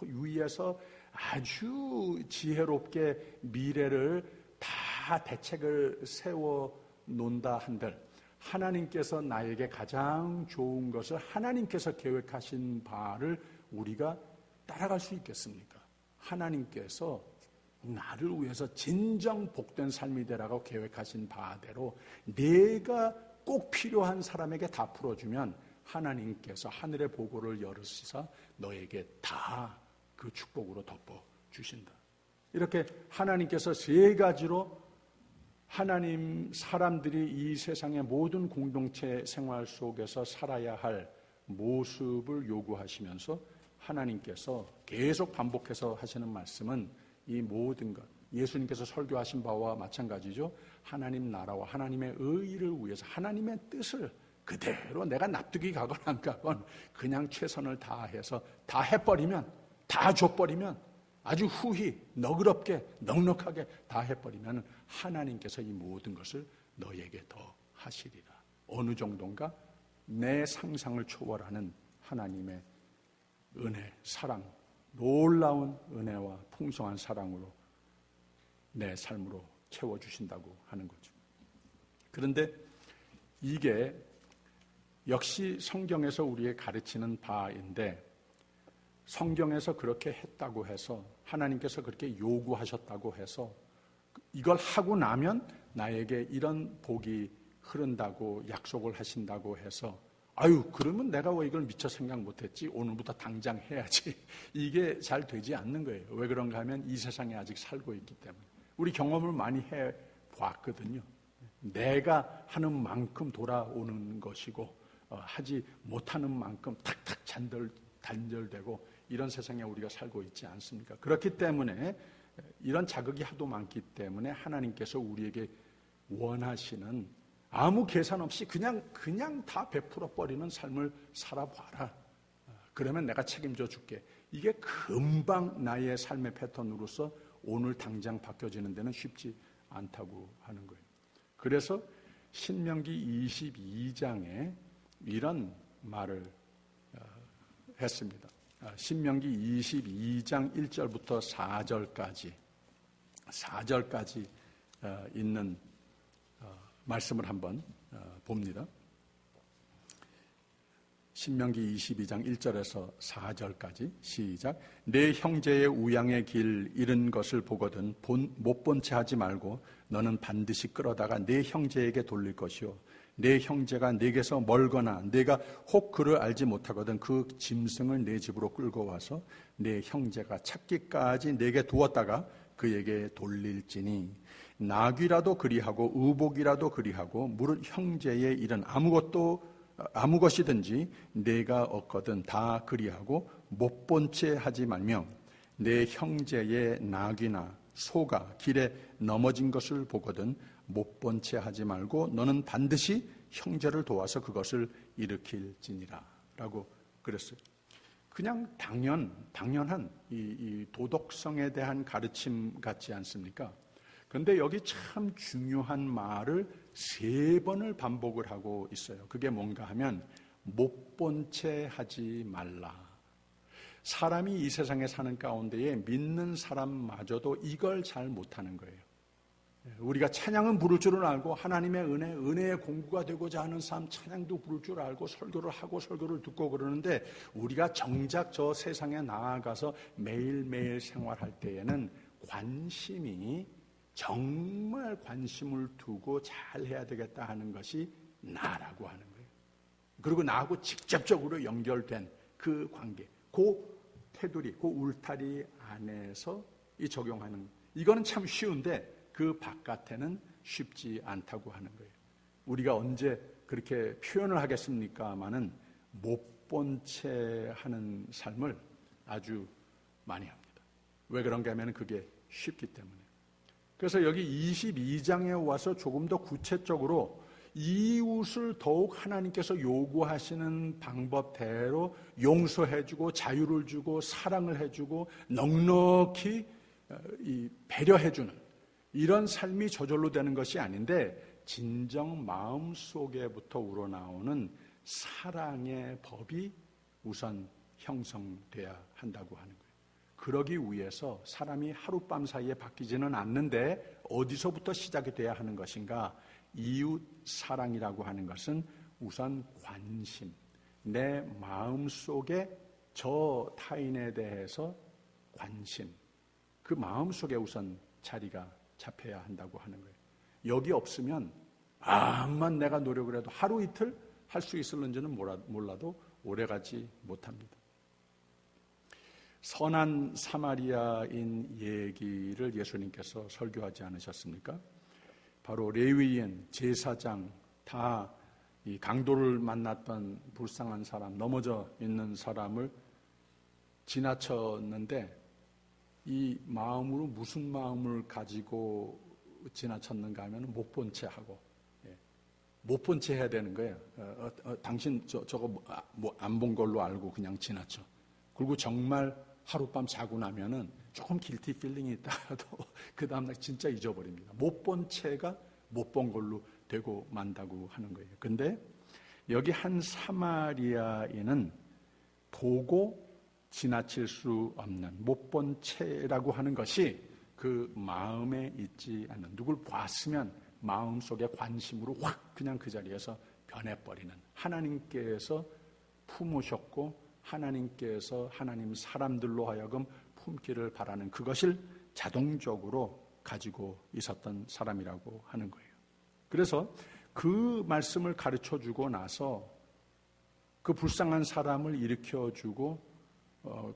위해서 아주 지혜롭게 미래를 다 대책을 세워 놓는다 한들 하나님께서 나에게 가장 좋은 것을 하나님께서 계획하신 바를 우리가 따라갈 수 있겠습니까? 하나님께서 나를 위해서 진정 복된 삶이 되라고 계획하신 바대로 내가 꼭 필요한 사람에게 다 풀어주면 하나님께서 하늘의 보고를 열으시사 너에게 다 그 축복으로 덮어주신다. 이렇게 하나님께서 세 가지로 하나님 사람들이 이 세상의 모든 공동체 생활 속에서 살아야 할 모습을 요구하시면서 하나님께서 계속 반복해서 하시는 말씀은 이 모든 것, 예수님께서 설교하신 바와 마찬가지죠. 하나님 나라와 하나님의 의를 위해서 하나님의 뜻을 그대로 내가 납득이 가건 안 가건 그냥 최선을 다해서 다 해버리면, 다 줘버리면 아주 후히 너그럽게 넉넉하게 다 해버리면 하나님께서 이 모든 것을 너에게 더 하시리라. 어느 정도인가? 내 상상을 초월하는 하나님의 은혜, 사랑, 놀라운 은혜와 풍성한 사랑으로 내 삶으로 채워주신다고 하는 거죠. 그런데 이게 역시 성경에서 우리에게 가르치는 바인데 성경에서 그렇게 했다고 해서 하나님께서 그렇게 요구하셨다고 해서 이걸 하고 나면 나에게 이런 복이 흐른다고 약속을 하신다고 해서 아유 그러면 내가 왜 이걸 미처 생각 못했지 오늘부터 당장 해야지 이게 잘 되지 않는 거예요. 왜 그런가 하면 이 세상에 아직 살고 있기 때문에 우리 경험을 많이 해봤거든요. 내가 하는 만큼 돌아오는 것이고 하지 못하는 만큼 탁탁 단절되고 이런 세상에 우리가 살고 있지 않습니까? 그렇기 때문에 이런 자극이 하도 많기 때문에 하나님께서 우리에게 원하시는 아무 계산 없이 그냥 다 베풀어 버리는 삶을 살아봐라. 그러면 내가 책임져 줄게. 이게 금방 나의 삶의 패턴으로서 오늘 당장 바뀌어지는 데는 쉽지 않다고 하는 거예요. 그래서 신명기 22장에 이런 말을 했습니다. 신명기 22장 1절부터 4절까지 있는 말씀을 한번 봅니다. 신명기 22장 1절에서 4절까지 시작. 내 형제의 우양의 길 잃은 것을 보거든 못 본 채 하지 말고 너는 반드시 끌어다가 내 형제에게 돌릴 것이요 내 형제가 내게서 멀거나 내가 혹 그를 알지 못하거든 그 짐승을 내 집으로 끌고 와서 내 형제가 찾기까지 내게 두었다가 그에게 돌릴지니 나귀라도 그리하고 의복이라도 그리하고 무릇 형제의 일은 아무 것이든지 내가 얻거든 다 그리하고 못 본 채 하지 말며 내 형제의 나귀나 소가 길에 넘어진 것을 보거든 못 본 채 하지 말고 너는 반드시 형제를 도와서 그것을 일으킬지니라 라고 그랬어요. 그냥 당연한 이 도덕성에 대한 가르침 같지 않습니까? 그런데 여기 참 중요한 말을 3번을 반복을 하고 있어요. 그게 뭔가 하면 못 본 채 하지 말라. 사람이 이 세상에 사는 가운데에 믿는 사람마저도 이걸 잘 못하는 거예요. 우리가 찬양은 부를 줄은 알고 하나님의 은혜의 공부가 되고자 하는 삶 찬양도 부를 줄 알고 설교를 하고 설교를 듣고 그러는데 우리가 정작 저 세상에 나아가서 매일매일 생활할 때에는 관심이 정말 관심을 두고 잘 해야 되겠다 하는 것이 나라고 하는 거예요. 그리고 나하고 직접적으로 연결된 그 관계, 그 테두리, 그 울타리 안에서 이 적용하는 이거는 참 쉬운데 그 바깥에는 쉽지 않다고 하는 거예요. 우리가 언제 그렇게 표현을 하겠습니까마는 못 본 채 하는 삶을 아주 많이 합니다. 왜 그런가 하면 그게 쉽기 때문에. 그래서 여기 22장에 와서 조금 더 구체적으로 이웃을 더욱 하나님께서 요구하시는 방법대로 용서해주고 자유를 주고 사랑을 해주고 넉넉히 배려해주는 이런 삶이 저절로 되는 것이 아닌데 진정 마음속에부터 우러나오는 사랑의 법이 우선 형성돼야 한다고 하는 거예요. 그러기 위해서 사람이 하룻밤 사이에 바뀌지는 않는데 어디서부터 시작이 돼야 하는 것인가? 이웃 사랑이라고 하는 것은 우선 관심, 내 마음속에 저 타인에 대해서 관심, 그 마음속에 우선 자리가 잡혀야 한다고 하는 거예요. 여기 없으면 암만 내가 노력을 해도 하루 이틀 할 수 있을는지는 몰라도 오래가지 못합니다. 선한 사마리아인 얘기를 예수님께서 설교하지 않으셨습니까? 바로 레위인, 제사장 다 이 강도를 만났던 불쌍한 사람, 넘어져 있는 사람을 지나쳤는데 이 마음으로 무슨 마음을 가지고 지나쳤는가 하면 못 본 채 하고 못 본 채 해야 되는 거예요. 당신 저거 안 본 걸로 알고 그냥 지나쳐. 그리고 정말 하룻밤 자고 나면은 조금 길티 필링이 있다가도 그 다음날 진짜 잊어버립니다. 못 본 채가 못 본 걸로 되고 만다고 하는 거예요. 근데 여기 한 사마리아인은 보고 지나칠 수 없는 못 본 채라고 하는 것이 그 마음에 있지 않는, 누굴 봤으면 마음속에 관심으로 확 그냥 그 자리에서 변해버리는, 하나님께서 품으셨고 하나님께서 하나님 사람들로 하여금 품기를 바라는 그것을 자동적으로 가지고 있었던 사람이라고 하는 거예요. 그래서 그 말씀을 가르쳐주고 나서 그 불쌍한 사람을 일으켜주고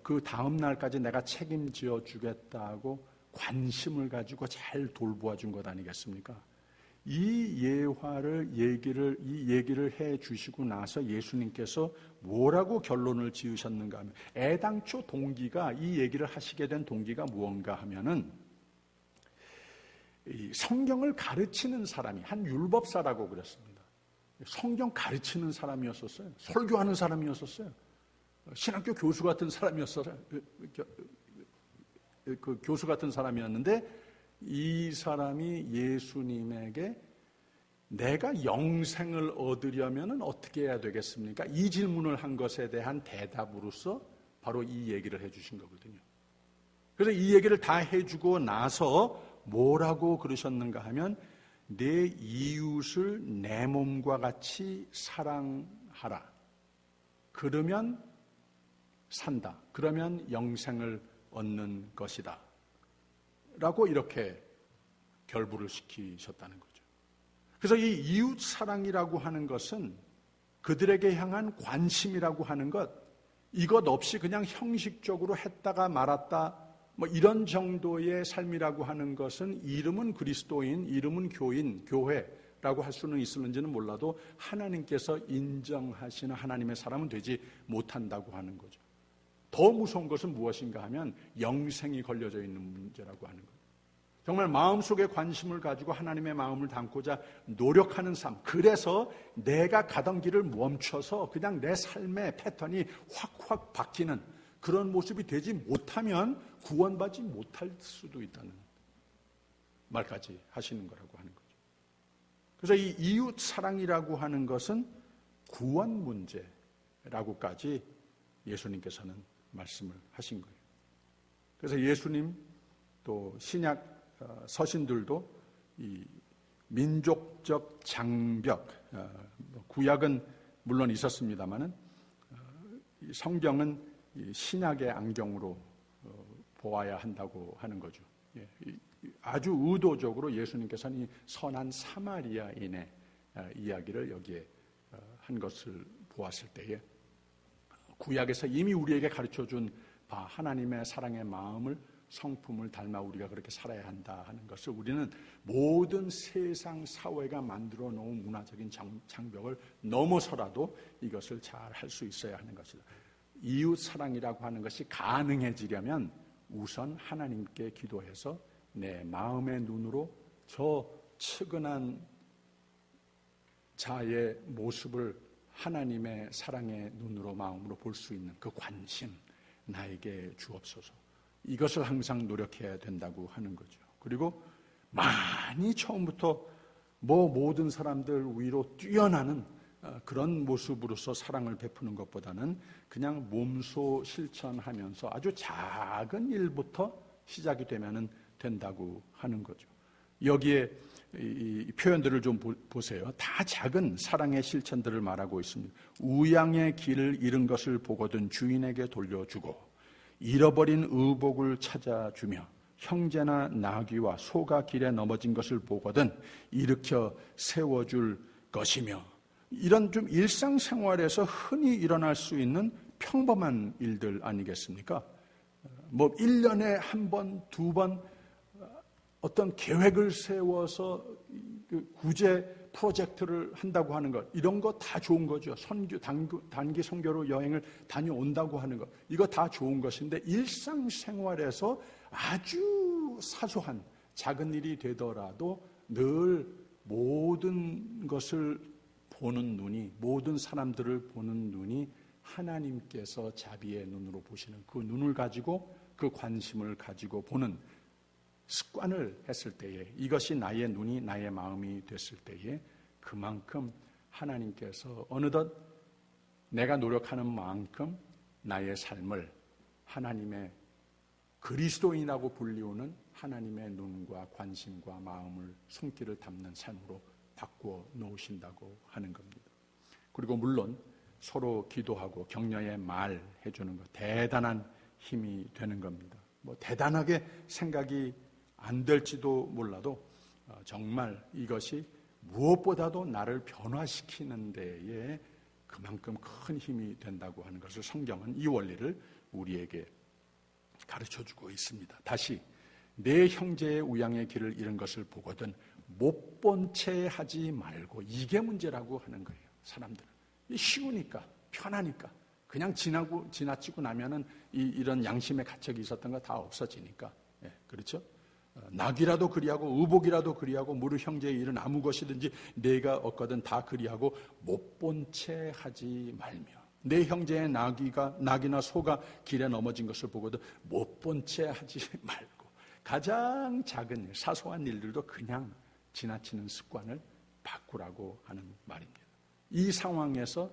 그 다음 날까지 내가 책임지어 주겠다고 관심을 가지고 잘 돌보아 준 것 아니겠습니까? 이 얘기를 해 주시고 나서 예수님께서 뭐라고 결론을 지으셨는가 하면, 애당초 동기가, 이 얘기를 하시게 된 동기가 무언가 하면은, 이 성경을 가르치는 사람이, 한 율법사라고 그랬습니다. 성경 가르치는 사람이었었어요. 설교하는 사람이었었어요. 신학교 교수 같은 사람이었어요. 그 교수 같은 사람이었는데, 이 사람이 예수님에게 내가 영생을 얻으려면 어떻게 해야 되겠습니까? 이 질문을 한 것에 대한 대답으로서 바로 이 얘기를 해주신 거거든요. 그래서 이 얘기를 다 해주고 나서 뭐라고 그러셨는가 하면, 내 이웃을 내 몸과 같이 사랑하라. 그러면 산다. 그러면 영생을 얻는 것이다. 라고 이렇게 결부를 시키셨다는 거죠. 그래서 이 이웃 사랑이라고 하는 것은 그들에게 향한 관심이라고 하는 것, 이것 없이 그냥 형식적으로 했다가 말았다, 뭐 이런 정도의 삶이라고 하는 것은 이름은 그리스도인, 이름은 교인, 교회라고 할 수는 있을는지는 몰라도 하나님께서 인정하시는 하나님의 사람은 되지 못한다고 하는 거죠. 더 무서운 것은 무엇인가 하면 영생이 걸려져 있는 문제라고 하는 거예요. 정말 마음속에 관심을 가지고 하나님의 마음을 담고자 노력하는 삶, 그래서 내가 가던 길을 멈춰서 그냥 내 삶의 패턴이 확확 바뀌는 그런 모습이 되지 못하면 구원받지 못할 수도 있다는 말까지 하시는 거라고 하는 거죠. 그래서 이 이웃 사랑이라고 하는 것은 구원 문제라고까지 예수님께서는 말씀을 하신 거예요. 그래서 예수님 또 신약 서신들도 이 민족적 장벽, 구약은 물론 있었습니다만은 성경은 신약의 안경으로 보아야 한다고 하는 거죠. 아주 의도적으로 예수님께서는 이 선한 사마리아인의 이야기를 여기에 한 것을 보았을 때에 구약에서 이미 우리에게 가르쳐준 바 하나님의 사랑의 마음을, 성품을 닮아 우리가 그렇게 살아야 한다 하는 것을 우리는 모든 세상 사회가 만들어 놓은 문화적인 장벽을 넘어서라도 이것을 잘 할 수 있어야 하는 것이다. 이웃 사랑이라고 하는 것이 가능해지려면 우선 하나님께 기도해서 내 마음의 눈으로 저 측은한 자의 모습을 하나님의 사랑의 눈으로, 마음으로 볼 수 있는 그 관심 나에게 주옵소서. 이것을 항상 노력해야 된다고 하는 거죠. 그리고 많이 처음부터 모든 사람들 위로 뛰어나는 그런 모습으로서 사랑을 베푸는 것보다는 그냥 몸소 실천하면서 아주 작은 일부터 시작이 되면 된다고 하는 거죠. 여기에 이 표현들을 좀 보세요. 다 작은 사랑의 실천들을 말하고 있습니다. 우양의 길을 잃은 것을 보거든 주인에게 돌려주고, 잃어버린 의복을 찾아주며, 형제나 나귀와 소가 길에 넘어진 것을 보거든 일으켜 세워줄 것이며, 이런 좀 일상생활에서 흔히 일어날 수 있는 평범한 일들 아니겠습니까? 1년에 한 번, 두 번 어떤 계획을 세워서 구제 프로젝트를 한다고 하는 것, 이런 거 다 좋은 거죠. 단기 선교로 여행을 다녀온다고 하는 것, 이거 다 좋은 것인데 일상생활에서 아주 사소한 작은 일이 되더라도 늘 모든 것을 보는 눈이, 모든 사람들을 보는 눈이 하나님께서 자비의 눈으로 보시는 그 눈을 가지고, 그 관심을 가지고 보는 습관을 했을 때에, 이것이 나의 눈이, 나의 마음이 됐을 때에 그만큼 하나님께서 어느덧 내가 노력하는 만큼 나의 삶을 하나님의 그리스도인이라고 불리우는 하나님의 눈과 관심과 마음을, 손길을 담는 삶으로 바꾸어 놓으신다고 하는 겁니다. 그리고 물론 서로 기도하고 격려의 말 해주는 것, 대단한 힘이 되는 겁니다. 뭐 대단하게 생각이 안 될지도 몰라도 정말 이것이 무엇보다도 나를 변화시키는 데에 그만큼 큰 힘이 된다고 하는 것을 성경은 이 원리를 우리에게 가르쳐주고 있습니다. 다시 내 형제의 우양의 길을 잃은 것을 보거든 못 본 채 하지 말고, 이게 문제라고 하는 거예요. 사람들은 쉬우니까, 편하니까, 그냥 지나치고 나면은 이런 양심의 가책이 있었던 거 다 없어지니까. 예, 그렇죠? 낙이라도 그리하고 의복이라도 그리하고 무릇 형제의 일은 아무 것이든지 내가 얻거든 다 그리하고 못 본 채 하지 말며, 내 형제의 낙이나 소가 길에 넘어진 것을 보거든 못 본 채 하지 말고, 가장 작은 일, 사소한 일들도 그냥 지나치는 습관을 바꾸라고 하는 말입니다. 이 상황에서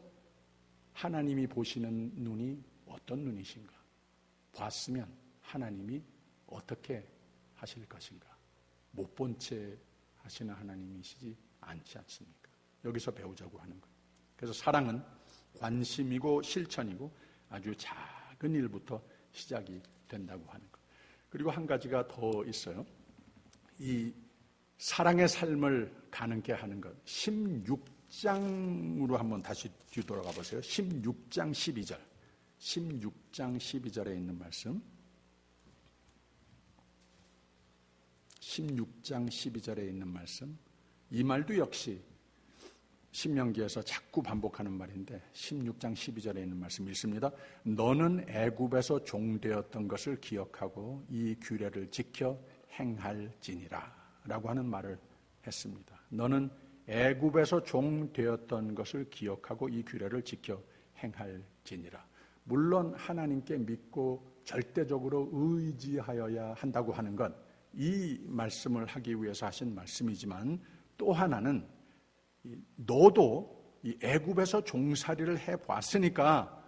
하나님이 보시는 눈이 어떤 눈이신가? 봤으면 하나님이 어떻게 하실 것인가? 못 본 채 하시는 하나님이시지 않지 않습니까? 여기서 배우자고 하는 거예요. 그래서 사랑은 관심이고 실천이고 아주 작은 일부터 시작이 된다고 하는 것. 그리고 한 가지가 더 있어요. 이 사랑의 삶을 가능케 하는 것. 16장으로 한번 다시 뒤돌아가 보세요. 16장 12절. 16장 12절에 있는 말씀. 16장 12절에 있는 말씀. 이 말도 역시 신명기에서 자꾸 반복하는 말인데 16장 12절에 있는 말씀 읽습니다. 너는 애굽에서 종되었던 것을 기억하고 이 규례를 지켜 행할지니라 라고 하는 말을 했습니다. 너는 애굽에서 종되었던 것을 기억하고 이 규례를 지켜 행할지니라. 물론 하나님께 믿고 절대적으로 의지하여야 한다고 하는 건 이 말씀을 하기 위해서 하신 말씀이지만, 또 하나는 너도 이 애굽에서 종살이를 해봤으니까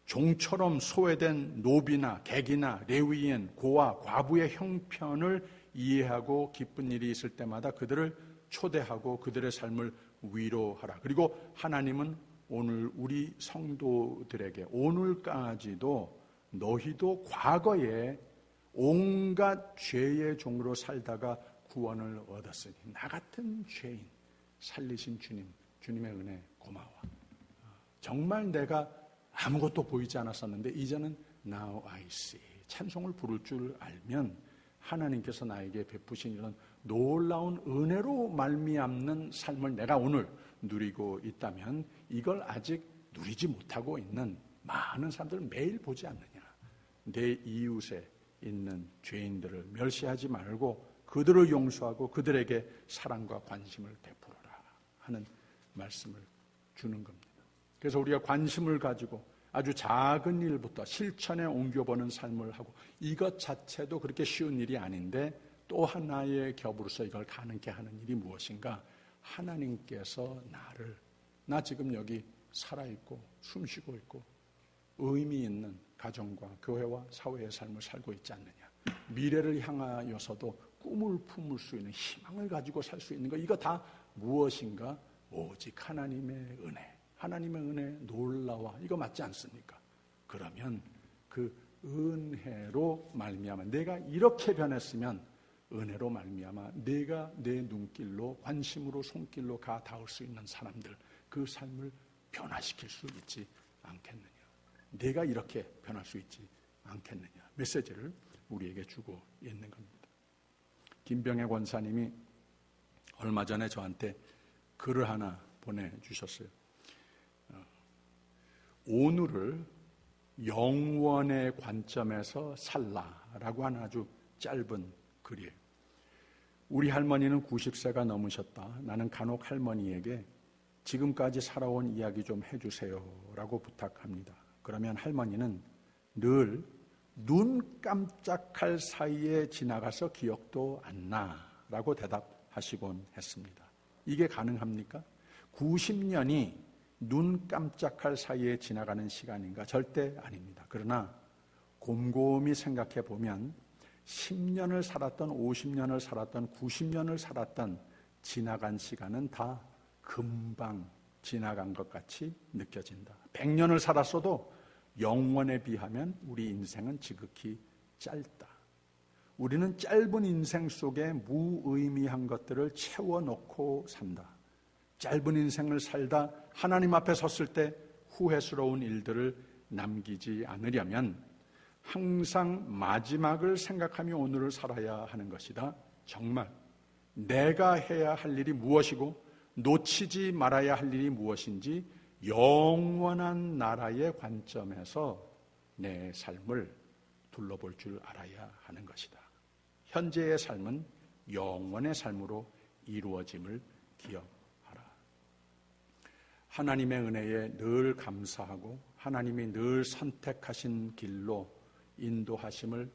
종처럼 소외된 노비나 객이나 레위인, 고아, 과부의 형편을 이해하고 기쁜 일이 있을 때마다 그들을 초대하고 그들의 삶을 위로하라. 그리고 하나님은 오늘 우리 성도들에게 오늘까지도 너희도 과거에 온갖 죄의 종으로 살다가 구원을 얻었으니 나 같은 죄인 살리신 주님의 은혜 고마워. 정말 내가 아무것도 보이지 않았었는데 이제는 Now I see. 찬송을 부를 줄 알면 하나님께서 나에게 베푸신 이런 놀라운 은혜로 말미암는 삶을 내가 오늘 누리고 있다면 이걸 아직 누리지 못하고 있는 많은 사람들은 매일 보지 않느냐. 내 이웃에 있는 죄인들을 멸시하지 말고 그들을 용서하고 그들에게 사랑과 관심을 베풀어라 하는 말씀을 주는 겁니다. 그래서 우리가 관심을 가지고 아주 작은 일부터 실천에 옮겨보는 삶을 하고, 이것 자체도 그렇게 쉬운 일이 아닌데 또 하나의 겹으로서 이걸 가능케 하는 일이 무엇인가? 하나님께서 나 지금 여기 살아있고 숨쉬고 있고 의미 있는 가정과 교회와 사회의 삶을 살고 있지 않느냐. 미래를 향하여서도 꿈을 품을 수 있는 희망을 가지고 살 수 있는 것, 이거 다 무엇인가? 오직 하나님의 은혜. 하나님의 은혜 놀라워. 이거 맞지 않습니까? 그러면 그 은혜로 말미암아 내가 이렇게 변했으면 은혜로 말미암아 내가 내 눈길로 관심으로 손길로 가 닿을 수 있는 사람들, 그 삶을 변화시킬 수 있지 않겠느냐. 내가 이렇게 변할 수 있지 않겠느냐. 메시지를 우리에게 주고 있는 겁니다. 김병애 권사님이 얼마 전에 저한테 글을 하나 보내주셨어요. 오늘을 영원의 관점에서 살라라고 하는 아주 짧은 글이에요. 우리 할머니는 90세가 넘으셨다. 나는 간혹 할머니에게 지금까지 살아온 이야기 좀 해주세요 라고 부탁합니다. 그러면 할머니는 늘 눈 깜짝할 사이에 지나가서 기억도 안 나라고 대답하시곤 했습니다. 이게 가능합니까? 90년이 눈 깜짝할 사이에 지나가는 시간인가? 절대 아닙니다. 그러나 곰곰이 생각해 보면 10년을 살았던 50년을 살았던 90년을 살았던 지나간 시간은 다 금방 지나간 것 같이 느껴진다. 100년을 살았어도 영원에 비하면 우리 인생은 지극히 짧다. 우리는 짧은 인생 속에 무의미한 것들을 채워놓고 산다. 짧은 인생을 살다 하나님 앞에 섰을 때 후회스러운 일들을 남기지 않으려면 항상 마지막을 생각하며 오늘을 살아야 하는 것이다. 정말 내가 해야 할 일이 무엇이고 놓치지 말아야 할 일이 무엇인지 영원한 나라의 관점에서 내 삶을 둘러볼 줄 알아야 하는 것이다. 현재의 삶은 영원의 삶으로 이루어짐을 기억하라. 하나님의 은혜에 늘 감사하고 하나님이 늘 선택하신 길로 인도하심을,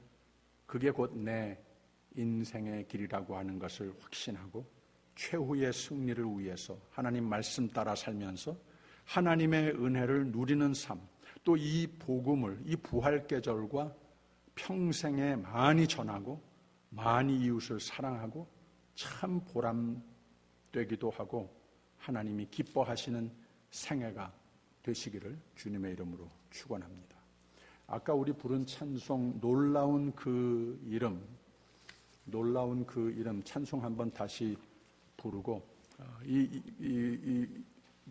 그게 곧 내 인생의 길이라고 하는 것을 확신하고 최후의 승리를 위해서 하나님 말씀 따라 살면서 하나님의 은혜를 누리는 삶, 또 이 복음을, 이 부활계절과 평생에 많이 전하고 많이 이웃을 사랑하고 참 보람되기도 하고 하나님이 기뻐하시는 생애가 되시기를 주님의 이름으로 축원합니다. 아까 우리 부른 찬송 놀라운 그 이름 찬송 한번 다시 부르고, 이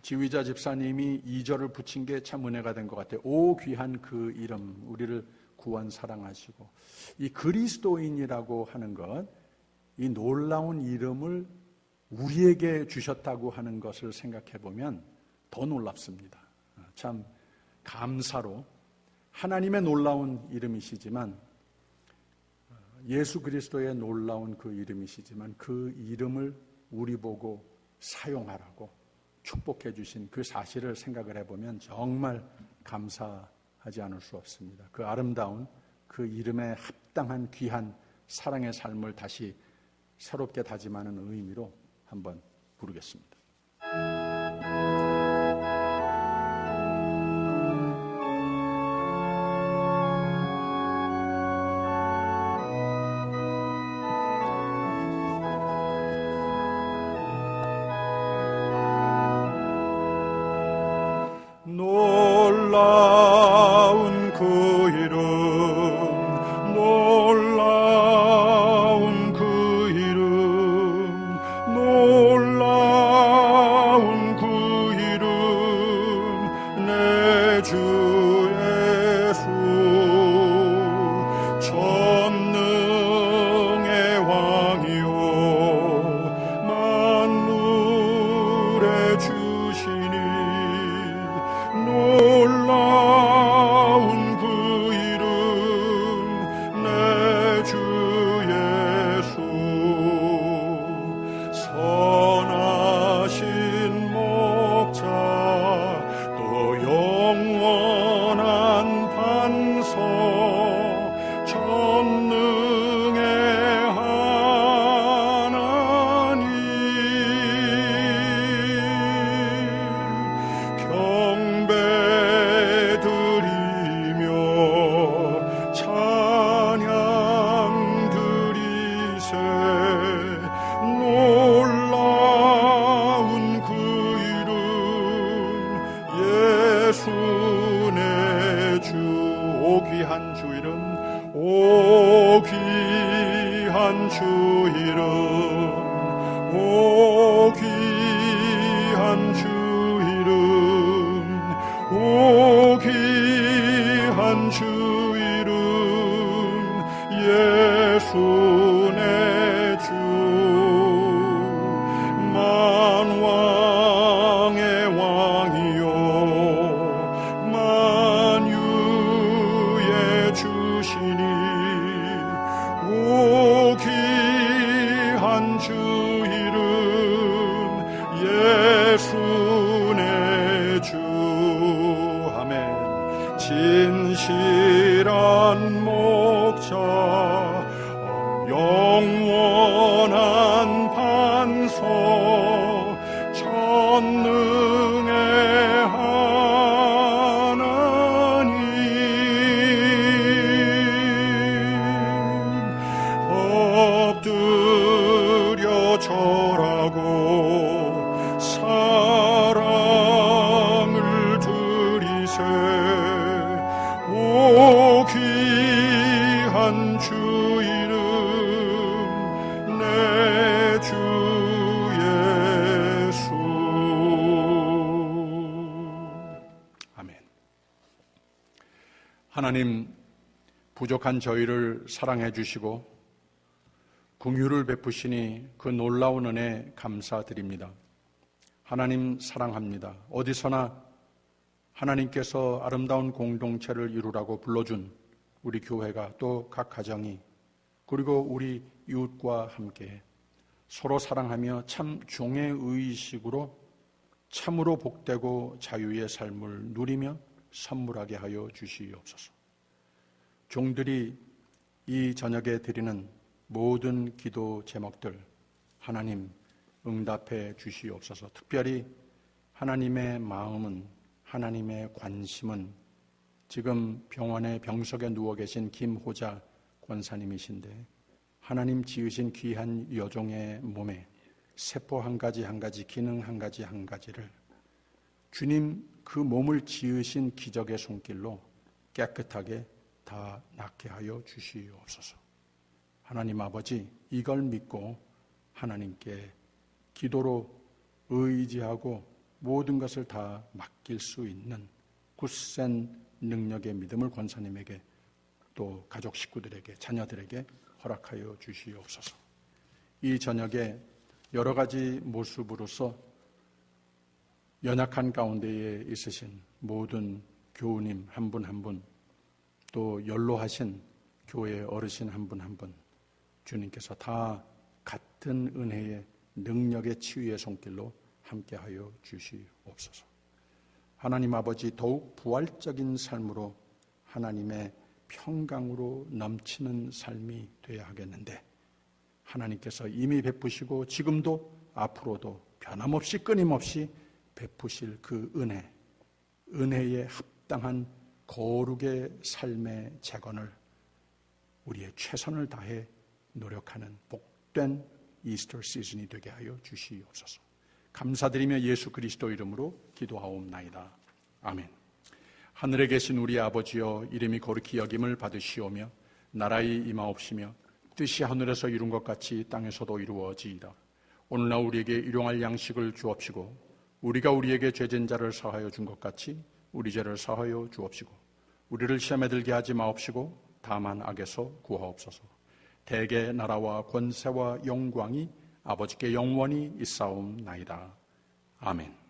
지휘자 집사님이 2절을 붙인 게 참 은혜가 된 것 같아요. 오 귀한 그 이름, 우리를 구원 사랑하시고, 이 그리스도인이라고 하는 것, 이 놀라운 이름을 우리에게 주셨다고 하는 것을 생각해 보면 더 놀랍습니다. 참 감사로 하나님의 놀라운 이름이시지만, 예수 그리스도의 놀라운 그 이름이시지만 그 이름을 우리 보고 사용하라고 축복해 주신 그 사실을 생각을 해보면 정말 감사하지 않을 수 없습니다. 그 아름다운 그 이름에 합당한 귀한 사랑의 삶을 다시 새롭게 다짐하는 의미로 한번 부르겠습니다. 놀라운 그 이름, 놀라운 그 이름, 놀라운 그 이름, 내 주 예수. 전능의 왕이요 만물의 주시니 놀라운 그 이름, 내 주 예수. 선하신 목자, 또 영원한 반석, 전능의 하나님, 경배드리며 찬양 드리세. 놀라운 그 이름, 예수 내 주. 오 귀한 주 이름, 오 귀한 주 이름, 오 귀한 주 이름, 오 귀한 주 이름, 예수 내 주. 만왕의 왕이요 만유의 주시니 오 귀한 주 이름, 예수 내 주. 아멘. 진실한 목자, 영 귀한 주 이름 내 주 예수. 아멘. 하나님, 부족한 저희를 사랑해 주시고 긍휼을 베푸시니 그 놀라운 은혜 감사드립니다. 하나님 사랑합니다. 어디서나 하나님께서 아름다운 공동체를 이루라고 불러준 우리 교회가 또 각 가정이 그리고 우리 이웃과 함께 서로 사랑하며 참 종의 의식으로 참으로 복되고 자유의 삶을 누리며 선물하게 하여 주시옵소서. 종들이 이 저녁에 드리는 모든 기도 제목들 하나님 응답해 주시옵소서. 특별히 하나님의 마음은, 하나님의 관심은 지금 병원의 병석에 누워 계신 김호자 권사님이신데 하나님 지으신 귀한 여종의 몸에 세포 한 가지 한 가지, 기능 한 가지 한 가지를 주님 그 몸을 지으신 기적의 손길로 깨끗하게 다 낫게 하여 주시옵소서. 하나님 아버지, 이걸 믿고 하나님께 기도로 의지하고 모든 것을 다 맡길 수 있는 굳센 능력의 믿음을 권사님에게 또 가족 식구들에게 자녀들에게 허락하여 주시옵소서. 이 저녁에 여러 가지 모습으로서 연약한 가운데에 있으신 모든 교우님 한 분 한 분, 또 연로하신 교회 어르신 한 분 한 분, 주님께서 다 같은 은혜의 능력의 치유의 손길로 함께하여 주시옵소서. 하나님 아버지, 더욱 부활적인 삶으로 하나님의 평강으로 넘치는 삶이 되어야 하겠는데 하나님께서 이미 베푸시고 지금도 앞으로도 변함없이 끊임없이 베푸실 그 은혜에 합당한 거룩의 삶의 재건을 우리의 최선을 다해 노력하는 복된 이스터 시즌이 되게 하여 주시옵소서. 감사드리며 예수 그리스도 이름으로 기도하옵나이다. 아멘. 하늘에 계신 우리 아버지여, 이름이 거룩히 여김을 받으시오며 나라의 임하옵시며 뜻이 하늘에서 이룬 것 같이 땅에서도 이루어지이다. 오늘날 우리에게 일용할 양식을 주옵시고 우리가 우리에게 죄진 자를 사하여 준 것 같이 우리 죄를 사하여 주옵시고 우리를 시험에 들게 하지 마옵시고 다만 악에서 구하옵소서. 대개 나라와 권세와 영광이 아버지께 영원히 있사옵나이다. 아멘.